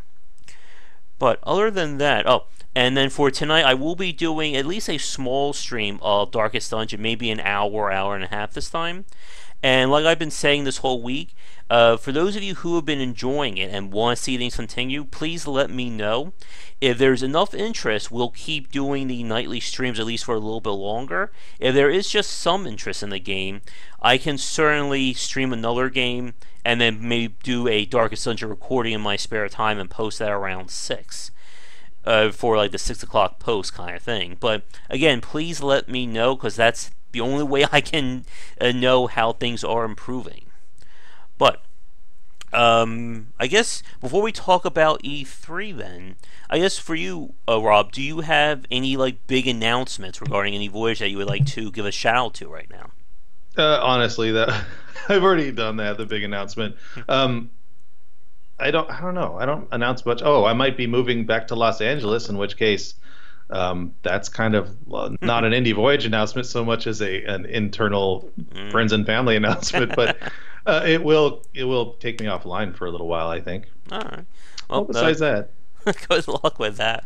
But other than that, and then for tonight, I will be doing at least a small stream of Darkest Dungeon, maybe an hour, hour and a half this time. And like I've been saying this whole week, for those of you who have been enjoying it and want to see things continue, please let me know. If there's enough interest, we'll keep doing the nightly streams at least for a little bit longer. If there is just some interest in the game, I can certainly stream another game and then maybe do a Darkest Dungeon recording in my spare time and post that around 6. For like the 6 o'clock post kind of thing. But again, please let me know, because that's the only way I can know how things are improving. But I guess before we talk about E3 then, I guess for you, Rob, do you have any like big announcements regarding any voyage that you would like to give a shout out to right now? Honestly, that I've already done that, the big announcement. I don't know. I don't announce much. Oh, I might be moving back to Los Angeles, in which case that's kind of not an Indie Voyage announcement so much as an internal friends and family announcement. But it will take me offline for a little while, I think. All right. Well, besides that, good luck with that.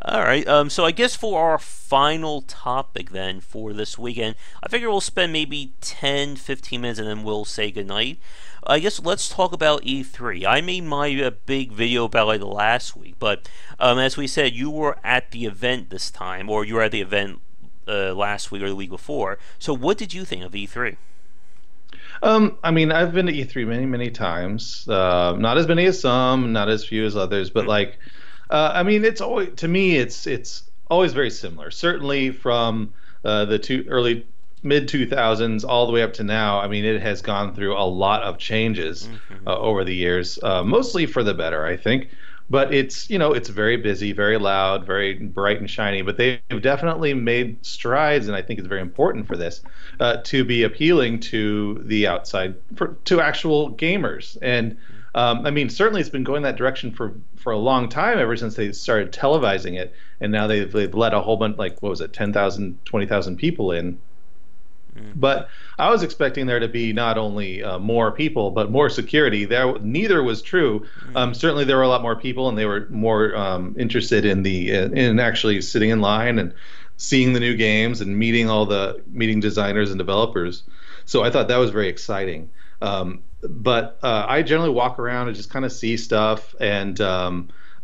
All right. So I guess for our final topic then for this weekend, I figure we'll spend maybe 10, 15 minutes and then we'll say goodnight. I guess let's talk about E3. I made my big video about it last week, but as we said, you were at the event this time, or you were at the event last week or the week before. So what did you think of E3? I mean, I've been to E3 many, many times. Not as many as some, not as few as others, but like, I mean, it's always, to me, it's always very similar. Certainly from the early mid 2000s all the way up to now. I mean, it has gone through a lot of changes over the years, mostly for the better, I think. But it's very busy, very loud, very bright and shiny. But they've definitely made strides, and I think it's very important for this to be appealing to the outside, to actual gamers. And I mean, certainly it's been going that direction for a long time, ever since they started televising it. And now they've let a whole bunch, like, what was it, 10,000, 20,000 people in. But I was expecting there to be not only more people, but more security. Neither was true. Certainly, there were a lot more people, and they were more interested in actually sitting in line and seeing the new games and meeting designers and developers. So I thought that was very exciting. But I generally walk around and just kind of see stuff, and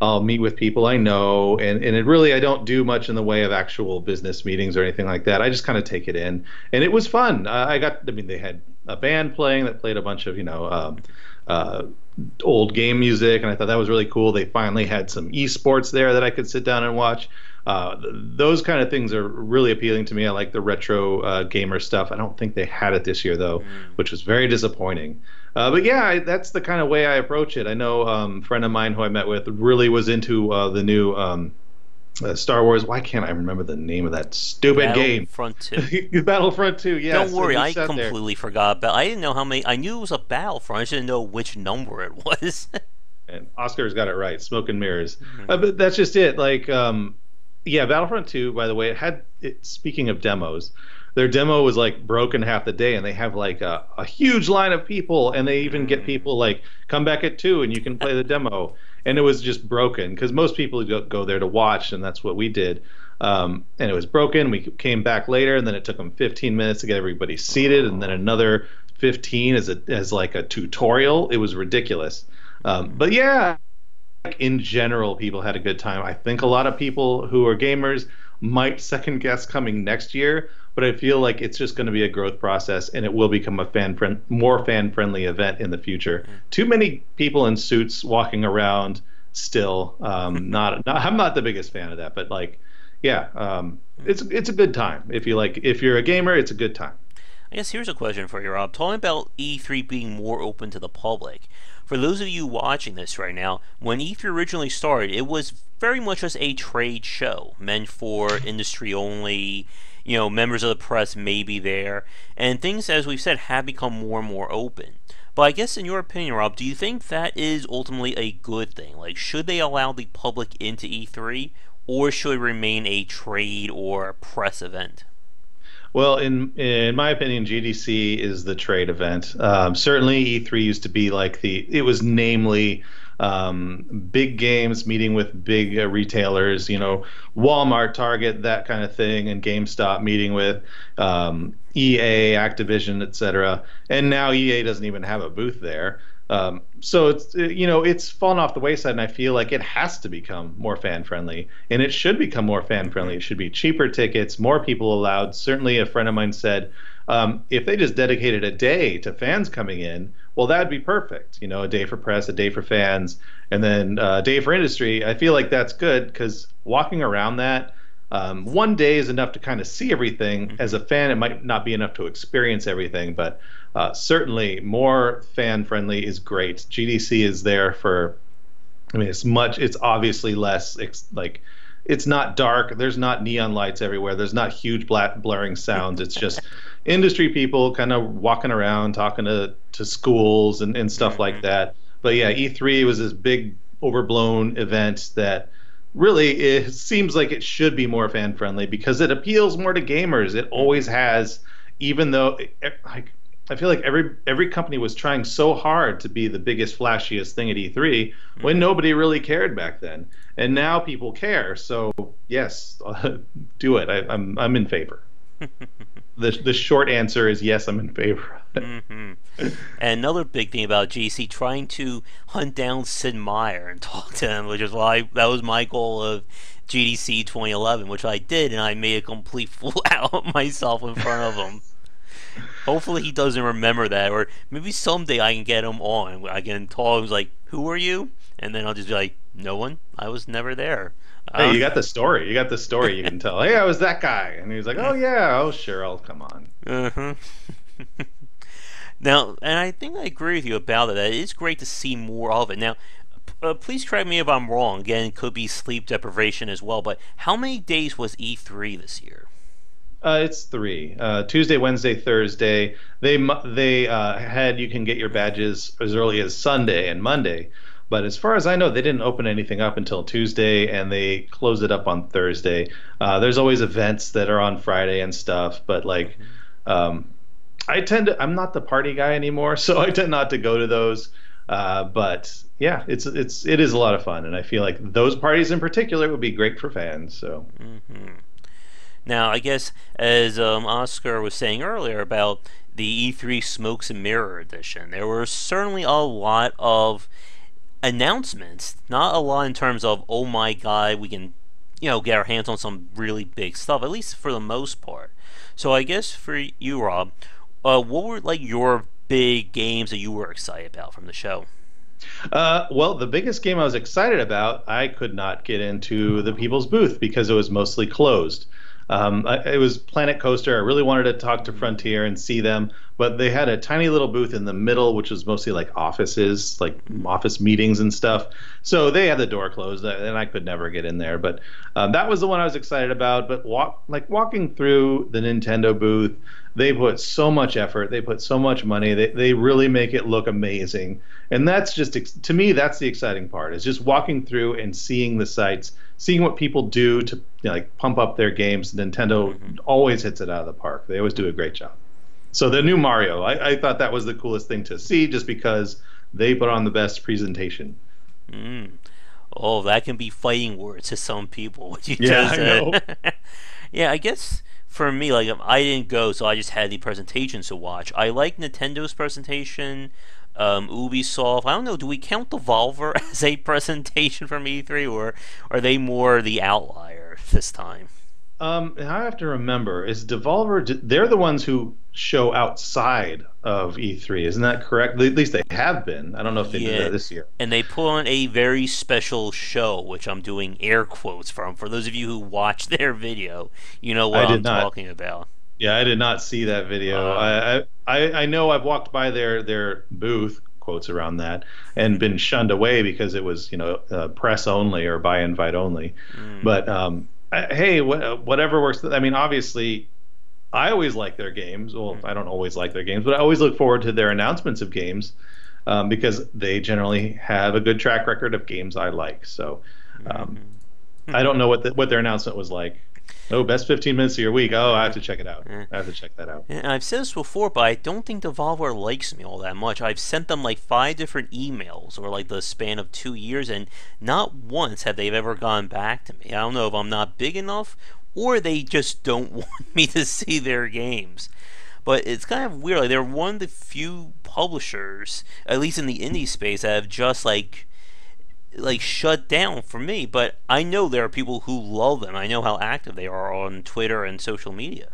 I'll meet with people I know, and it really, I don't do much in the way of actual business meetings or anything like that. I just kind of take it in, and it was fun. I mean, they had a band playing that played a bunch of, old game music, and I thought that was really cool. They finally had some esports there that I could sit down and watch. Those kind of things are really appealing to me. I like the retro gamer stuff. I don't think they had it this year, though, which was very disappointing. But yeah, that's the kind of way I approach it. I know a friend of mine who I met with really was into the new Star Wars. Why can't I remember the name of that stupid game? Battlefront 2. Battlefront 2, yeah. Don't worry, I completely forgot. But I didn't know how many. I knew it was a Battlefront. I just didn't know which number it was. And Oscar's got it right. Smoke and mirrors. But that's just it. Like, yeah, Battlefront 2, by the way, speaking of demos, their demo was like broken half the day, and they have like a huge line of people, and they even get people like, come back at 2 and you can play the demo. And it was just broken because most people go there to watch, and that's what we did. And it was broken. We came back later, and then it took them 15 minutes to get everybody seated, and then another 15 as like a tutorial. It was ridiculous. But yeah, in general, people had a good time. I think a lot of people who are gamers might second guess coming next year, but I feel like it's just going to be a growth process, and it will become a more fan-friendly event in the future. Too many people in suits walking around still. I'm not the biggest fan of that, but like, yeah, it's a good time. If you're a gamer, it's a good time. I guess here's a question for you, Rob. Talking about E3 being more open to the public. For those of you watching this right now, when E3 originally started, it was very much as a trade show meant for industry only. members of the press may be there, and things, as we've said, have become more and more open. But I guess, in your opinion, Rob, do you think that is ultimately a good thing? Like, should they allow the public into E3, or should it remain a trade or press event? Well, in my opinion, GDC is the trade event. Certainly, E3 used to be like it was namely big games meeting with big retailers, Walmart, Target, that kind of thing, and GameStop meeting with EA, Activision, etc. And now EA doesn't even have a booth there. So it's fallen off the wayside, and I feel like it has to become more fan friendly, and it should become more fan friendly. It should be cheaper tickets, more people allowed. Certainly, a friend of mine said if they just dedicated a day to fans coming in, well, that'd be perfect. A day for press, a day for fans, and then a day for industry. I feel like that's good because walking around that. One day is enough to kind of see everything. As a fan, it might not be enough to experience everything, but certainly more fan friendly is great. GDC is there for, it's obviously less, it's not dark. There's not neon lights everywhere. There's not huge blaring sounds. It's just industry people kind of walking around, talking to schools and stuff like that. But yeah, E3 was this big overblown event that really it seems like it should be more fan friendly because it appeals more to gamers. It always has, even though I feel like every company was trying so hard to be the biggest flashiest thing at E3 when nobody really cared back then, and now people care. So yes, do it. I'm in favor. The short answer is yes, I'm in favor of it. And another big thing about GC, trying to hunt down Sid Meier and talk to him, which is why that was my goal of GDC 2011, which I did, and I made a complete fool out of myself in front of him. Hopefully he doesn't remember that, or maybe someday I can get him on. I can talk. He's like, "Who are you?" And then I'll just be like, "No one. I was never there." Hey, you got the story. You got the story. You can tell. Hey, I was that guy, and he's like, "Oh yeah, oh sure, I'll come on." Now, and I think I agree with you about it. That it is great to see more of it. Now, please correct me if I'm wrong. Again, it could be sleep deprivation as well. But how many days was E3 this year? It's 3. Tuesday, Wednesday, Thursday. They had you can get your badges as early as Sunday and Monday. But as far as I know, they didn't open anything up until Tuesday, and they closed it up on Thursday. There's always events that are on Friday and stuff, but I'm not the party guy anymore, so I tend not to go to those. But yeah, it is a lot of fun, and I feel like those parties in particular would be great for fans. So. Now, I guess as Oscar was saying earlier about the E3 Smokes and Mirror edition, there were certainly a lot of announcements. Not a lot in terms of, oh my god, we can get our hands on some really big stuff, at least for the most part. So I guess for you, Rob, what were your big games that you were excited about from the show? Well, the biggest game I was excited about, I could not get into the People's Booth because it was mostly closed. It was Planet Coaster. I really wanted to talk to Frontier and see them, but they had a tiny little booth in the middle, which was mostly like offices, like office meetings and stuff. So they had the door closed, and I could never get in there. But that was the one I was excited about. But walking through the Nintendo booth, they put so much effort. They put so much money. They really make it look amazing. And that's just, to me, that's the exciting part, is just walking through and seeing the sites, seeing what people do to pump up their games. Nintendo always hits it out of the park. They always do a great job. So the new Mario, I thought that was the coolest thing to see, just because they put on the best presentation. Oh, that can be fighting words to some people. What you Yeah, just I said. know. Yeah, I guess for me, I didn't go, so I just had the presentations to watch. I like Nintendo's presentation. Ubisoft, I don't know, do we count Devolver as a presentation from E3, or are they more the outlier this time? I have to remember, is Devolver, they're the ones who show outside of E3, isn't that correct? At least they have been. I don't know if they did that this year. And they put on a very special show, which I'm doing air quotes from. For those of you who watched their video, you know what I'm talking about. Yeah, I did not see that video. I know I've walked by their booth, quotes around that, and been shunned away because it was press only or by invite only. But hey, whatever works. I mean, obviously I always like their games. Well, I don't always like their games, but I always look forward to their announcements of games because they generally have a good track record of games I like. So um, I don't know what their announcement was like. Oh, best 15 minutes of your week. Oh, I have to check it out. I have to check that out. And I've said this before, but I don't think Devolver likes me all that much. I've sent them like 5 different emails over like the span of 2 years, and not once have they ever gone back to me. I don't know if I'm not big enough, or they just don't want me to see their games. But it's kind of weird. Like they're one of the few publishers, at least in the indie space, that have just like shut down for me. But I know there are people who love them. I know how active they are on Twitter and social media.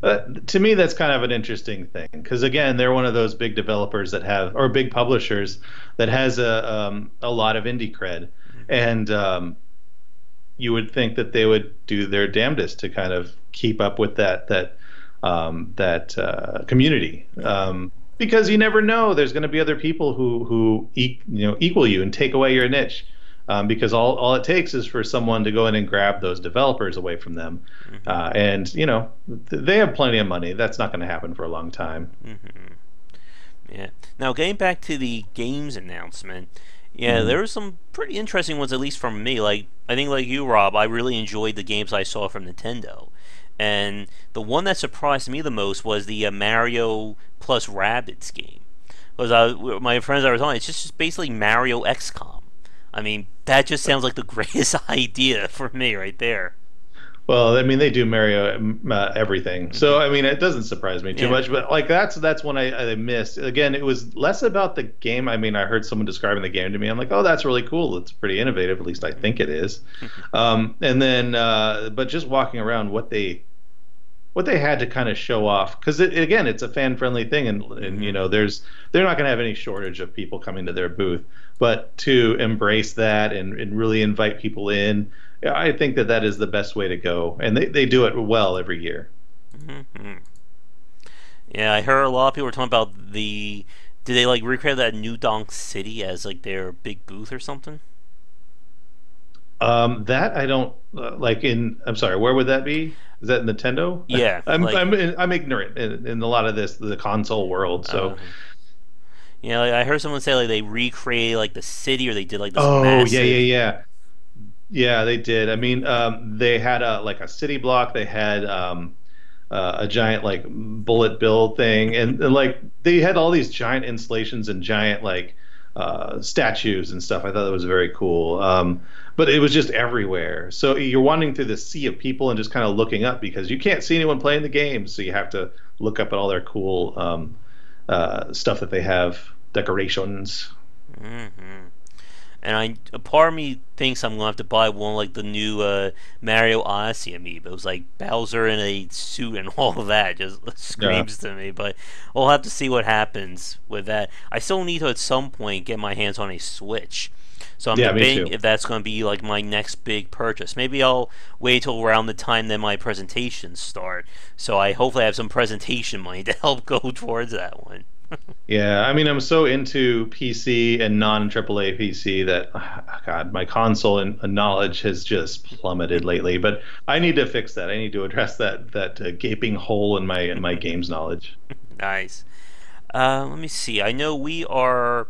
To me, that's kind of an interesting thing because again, they're one of those big developers that have or big publishers that has a lot of indie cred, and you would think that they would do their damnedest to kind of keep up with that community. Because you never know, there's going to be other people who equal you and take away your niche. Because all it takes is for someone to go in and grab those developers away from them, and they have plenty of money. That's not going to happen for a long time. Yeah. Now getting back to the games announcement, yeah, there were some pretty interesting ones, at least from me. Like I think, like you, Rob, I really enjoyed the games I saw from Nintendo. And the one that surprised me the most was the Mario plus Rabbids game. Because my friends I was on, it's just basically Mario XCOM. I mean, that just sounds like the greatest idea for me right there. Well, I mean, they do Mario everything, so I mean, it doesn't surprise me too much. But like that's one I missed. Again, it was less about the game. I mean, I heard someone describing the game to me. I'm like, oh, that's really cool. It's pretty innovative. At least I think it is. And then, but just walking around, what they had to kind of show off, because again, it's a fan friendly thing, and they're not going to have any shortage of people coming to their booth. But to embrace that and really invite people in, I think that is the best way to go, and they do it well every year. Yeah, I heard a lot of people were talking about did they like recreate that New Donk City as like their big booth or something? That I don't I'm sorry, where would that be? Is that Nintendo? Yeah, I'm ignorant in a lot of the console world, so. Yeah, like I heard someone say like they recreated like the city, or they did like this. Oh, massive... yeah, they did. I mean, they had a city block. They had a giant like bullet bill thing, and like they had all these giant installations and giant like statues and stuff. I thought that was very cool. But it was just everywhere. So you're wandering through this sea of people and just kind of looking up because you can't see anyone playing the game. So you have to look up at all their cool stuff that they have, decorations. And a part of me thinks I'm gonna have to buy one like the new Mario Odyssey amiibo. It was like Bowser in a suit and all of that just screams to me. But we'll have to see what happens with that. I still need to at some point get my hands on a Switch. So I'm debating if that's going to be like my next big purchase. Maybe I'll wait till around the time that my presentations start. So I hopefully have some presentation money to help go towards that one. Yeah, I mean, I'm so into PC and non-AAA PC that, God, my console and knowledge has just plummeted lately. But I need to fix that. I need to address that gaping hole in my games knowledge. Nice. Let me see. I know we are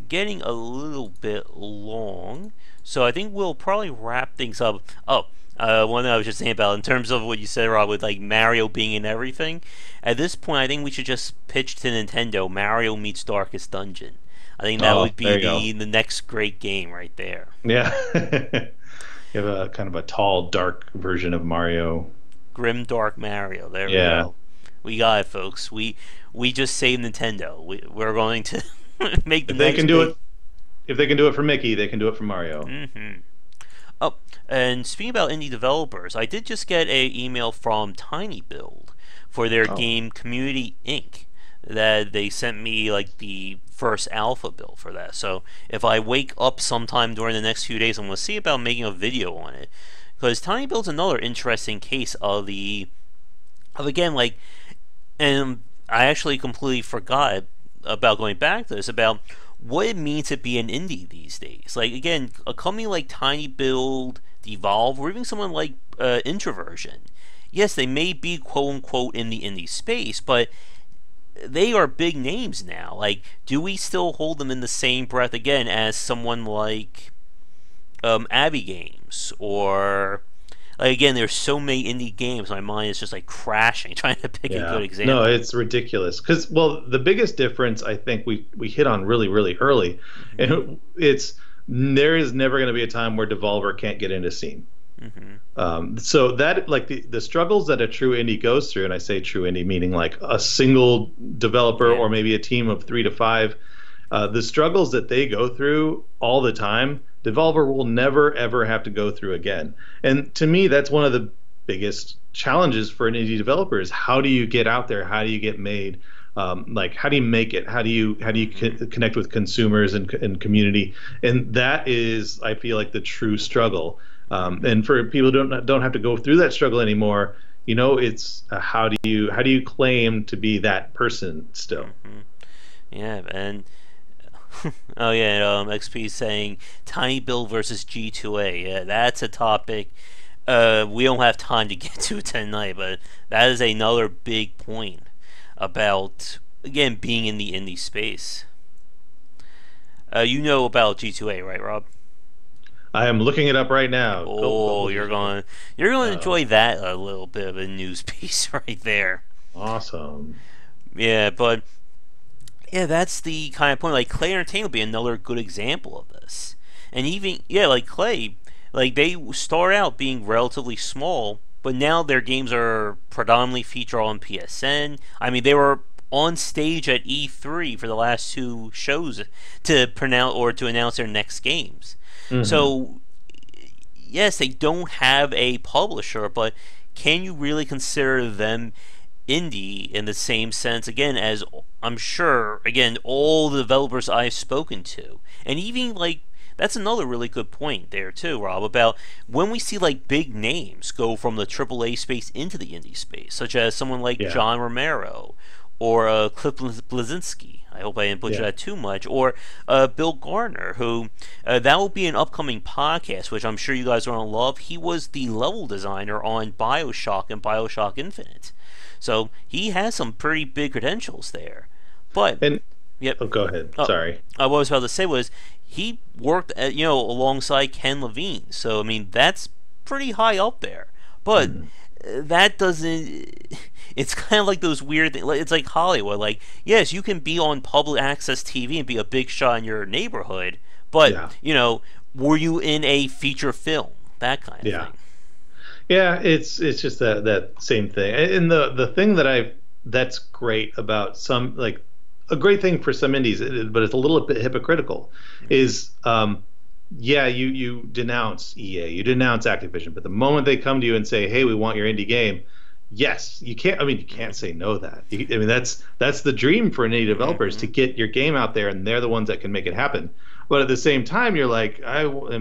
getting a little bit long, so I think we'll probably wrap things up. One thing I was just saying about in terms of what you said, Rob, with like Mario being in everything. At this point, I think we should just pitch to Nintendo Mario meets Darkest Dungeon. I think that would be the next great game right there. Yeah, you have a kind of a tall, dark version of Mario. Grim Dark Mario. There we go. We got it, folks. We just saved Nintendo. We're going to make the If they can do it for Mickey, they can do it for Mario. Oh, and speaking about indie developers, I did just get an email from Tiny Build for their game Community Inc. that they sent me like the first alpha build for that. So if I wake up sometime during the next few days, I'm going to see about making a video on it, because Tiny Build's another interesting case of again, like, and I actually completely forgot about going back to this, about what it means to be an indie these days. Like, again, a company like Tiny Build, Devolve, or even someone like Introversion, yes, they may be quote unquote in the indie space, but they are big names now. Like, do we still hold them in the same breath again as someone like Abby Games or like, again, there's so many indie games. My mind is just like crashing trying to pick a good Yeah. No, example. it's ridiculous. Because, well, the biggest difference I think we hit on really, really early, Hmm. and it's there is never going to be a time where Devolver can't get into Steam. Hmm. So that like the struggles that a true indie goes through, and I say true indie meaning like a single developer Yeah. or maybe a team of 3 to 5, the struggles that they go through all the time, Devolver will never ever have to go through again. And to me, that's one of the biggest challenges for an indie developer is how do you get out there? How do you get made? Like how do you make it? How do you Hmm. connect with consumers and community? And that is, I feel like, the true struggle. Hmm. And for people who don't have to go through that struggle anymore, it's how do you claim to be that person still? Hmm. Yeah, and oh yeah, XP saying Tiny Build versus G2A. Yeah, that's a topic we don't have time to get to tonight, but that is another big point about again being in the indie space. You know about G2A, right, Rob? I am looking it up right now. Oh, you're going to Oh, enjoy that a little bit of a news piece right there. awesome. Yeah, but yeah, that's the kind of point. Like Clay Entertainment will be another good example of this, and even yeah, like Clay, like they start out being relatively small, but now their games are predominantly featured on PSN. I mean, they were on stage at E3 for the last two shows to pronounce or to announce their next games. Hmm. So yes, they don't have a publisher, but can you really consider them indie in the same sense again as I'm sure again all the developers I've spoken to, and even like that's another really good point there too, Rob, about when we see like big names go from the AAA space into the indie space, such as someone like Yeah, John Romero or Cliff Blazinski. I hope I didn't butcher yeah. that too much. Or Bill Garner, who that will be an upcoming podcast, which I'm sure you guys are going to love. He was the level designer on Bioshock and Bioshock Infinite. So he has some pretty big credentials there. But And yep, oh, go ahead. uh, Sorry. what I was about to say was he worked alongside Ken Levine. So I mean that's pretty high up there. But Hmm. that doesn't. It's kind of like those weird things. It's like Hollywood. Like yes, you can be on public access TV and be a big shot in your neighborhood, but Yeah, were you in a feature film? That kind of yeah. thing. Yeah, it's just that same thing. And the thing that's great about some, like, a great thing for some indies, but it's a little bit hypocritical, Hmm. is yeah, you denounce EA, you denounce Activision, but the moment they come to you and say, "Hey, we want your indie game," yes, you can't. I mean, you can't say no to that. I mean, that's the dream for indie developers Hmm. to get your game out there, and they're the ones that can make it happen. But at the same time, you're like,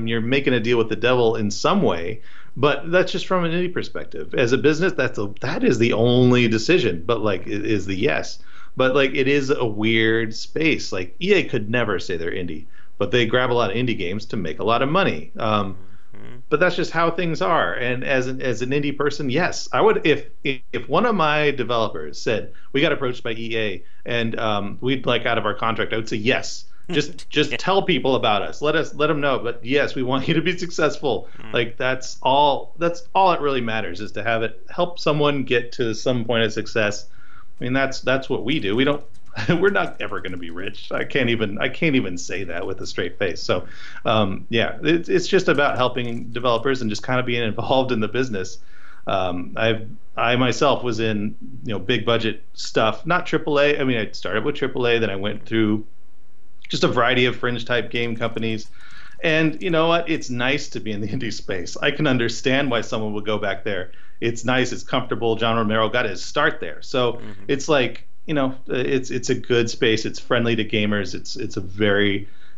you're making a deal with the devil in some way. But that's just from an indie perspective. As a business, that is the only decision. But like, it is the yes. But like, it is a weird space. Like EA could never say they're indie, but they grab a lot of indie games to make a lot of money. Hmm. But that's just how things are. And as an indie person, yes, I would, if one of my developers said we got approached by EA and we'd like out of our contract, I would say yes. Just Yeah. tell people about us. Let them know. But yes, we want you to be successful. Mm. Like that's all it really matters, is to have it help someone get to some point of success. I mean, that's what we do. We don't we're not ever going to be rich. I can't even say that with a straight face. So, yeah, it's just about helping developers and just kind of being involved in the business. I myself was in big budget stuff, not AAA. I mean, I started with AAA, then I went through just a variety of fringe type game companies. And you know what? It's nice to be in the indie space. I can understand why someone would go back there. It's nice, it's comfortable. John Romero got his start there. So Hmm. it's like, it's a good space. It's friendly to gamers.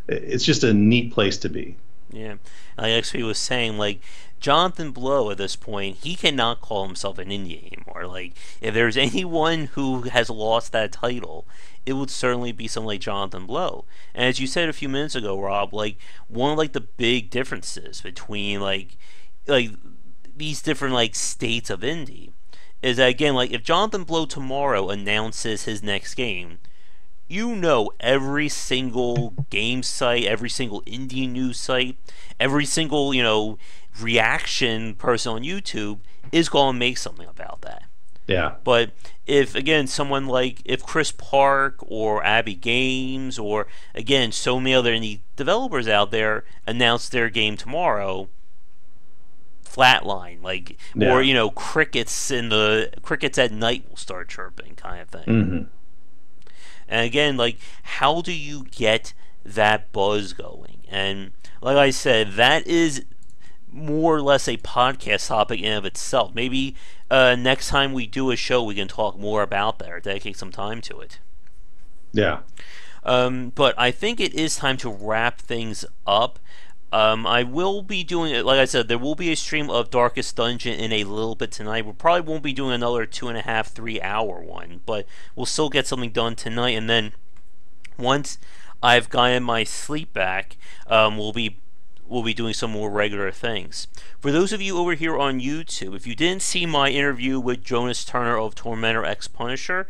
It's just a neat place to be. Yeah, like XP was saying, like Jonathan Blow at this point, he cannot call himself an indie anymore. Like if there's anyone who has lost that title, it would certainly be someone like Jonathan Blow. And as you said a few minutes ago, Rob, like one of like the big differences between like these different like states of indie. is that, again, like if Jonathan Blow tomorrow announces his next game, you know every single game site, every single indie news site, every single, reaction person on YouTube is going to make something about that. Yeah. But if, again, someone like, if Chris Park or Abby Games or, again, so many other indie developers out there announce their game tomorrow, flatline, like, Yeah. or, crickets at night will start chirping, kind of thing. Mm-hmm. And again, like, how do you get that buzz going? And like I said, that is more or less a podcast topic in and of itself. Maybe next time we do a show, we can talk more about that or dedicate some time to it. Yeah. But I think it is time to wrap things up. I will be doing it, like I said, there will be a stream of Darkest Dungeon in a little bit tonight. We probably won't be doing another 2.5, 3 hour one, but we'll still get something done tonight. And then once I've gotten my sleep back, we'll be doing some more regular things. For those of you over here on YouTube, if you didn't see my interview with Jonas Turner of Tormentor X Punisher,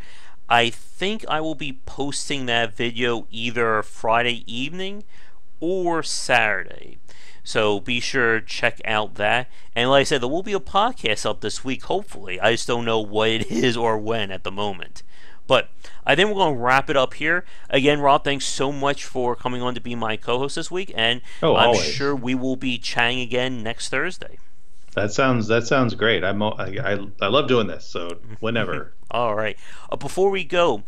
I think I will be posting that video either Friday evening or Saturday. So be sure to check out that. And like I said, there will be a podcast up this week, hopefully. I just don't know what it is or when at the moment. But I think we're going to wrap it up here. Again, Rob, thanks so much for coming on to be my co-host this week. And I'm always. sure we will be chatting again next Thursday. That sounds great. I love doing this. So whenever. All right. Before we go,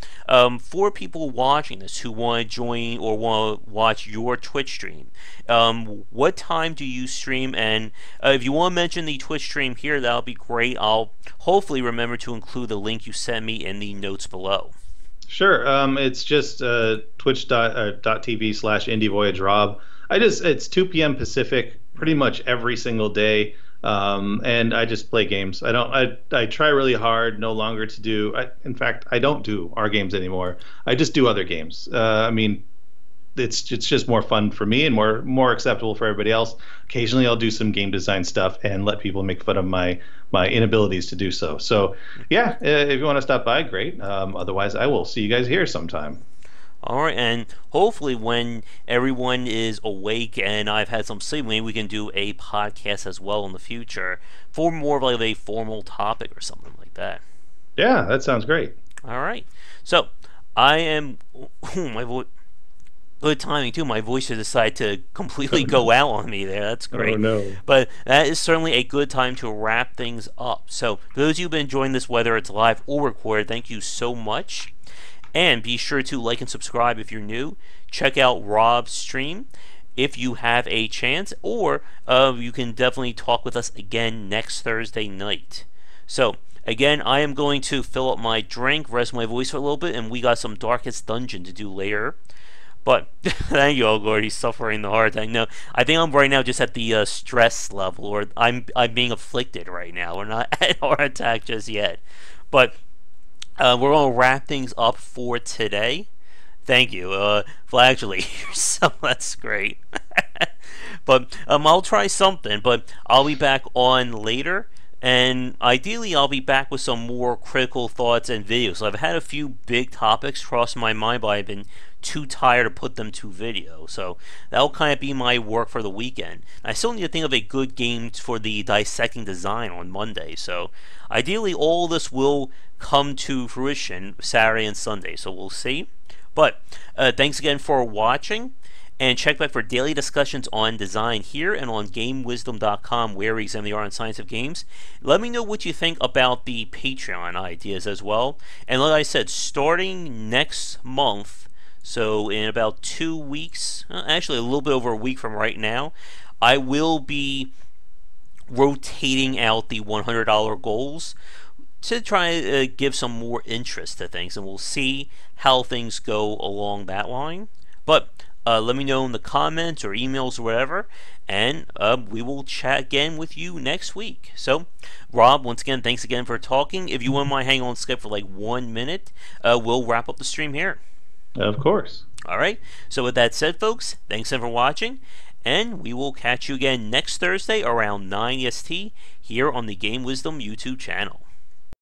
for people watching this who want to join or want to watch your Twitch stream, what time do you stream? And if you want to mention the Twitch stream here, that'll be great. I'll hopefully remember to include the link you sent me in the notes below. Sure. It's just twitch.tv/IndieVoyageRob. It's 2 p.m. Pacific pretty much every single day. And I just play games. I try really hard no longer to do. In fact, I don't do our games anymore. I just do other games. I mean, it's just more fun for me and more acceptable for everybody else. Occasionally, I'll do some game design stuff and let people make fun of my inabilities to do so. So, yeah, if you want to stop by, great. Otherwise, I will see you guys here sometime. All right, and hopefully when everyone is awake and I've had some sleep, maybe we can do a podcast as well in the future for more of like a formal topic or something like that. Yeah, that sounds great. All right, so I am my voice. Good timing too. My voice has decided to completely go out on me there. That's great. Oh no! But that is certainly a good time to wrap things up. So for those of you who've been enjoying this, whether it's live or recorded, thank you so much. And be sure to like and subscribe if you're new. Check out Rob's stream if you have a chance, or you can definitely talk with us again next Thursday night. So, again, I am going to fill up my drink, rest my voice for a little bit, and we got some Darkest Dungeon to do later. But, thank you, Gordy, suffering the heart attack. No, I think I'm right now just at the stress level, or I'm being afflicted right now. We're not at heart attack just yet. But we're going to wrap things up for today. Thank you. Flagellate yourself. That's great. But I'll try something, but I'll be back on later. And ideally, I'll be back with some more critical thoughts and videos. So I've had a few big topics cross my mind, but I've been too tired to put them to video. So that'll kind of be my work for the weekend. I still need to think of a good game for the Dissecting Design on Monday. So ideally, all this will come to fruition Saturday and Sunday. So we'll see. But thanks again for watching. And check back for daily discussions on design here and on GameWisdom.com, where we examine the art and science of games. Let me know what you think about the Patreon ideas as well. And like I said, starting next month, so in about 2 weeks, actually a little bit over a week from right now, I will be rotating out the $100 goals to try to give some more interest to things. And we'll see how things go along that line. But let me know in the comments or emails or whatever, and we will chat again with you next week. So, Rob, once again, thanks again for talking. If you wouldn't mind hanging on Skype for like 1 minute, we'll wrap up the stream here. Of course. All right. So with that said, folks, thanks again for watching, and we will catch you again next Thursday around 9 EST here on the Game Wisdom YouTube channel.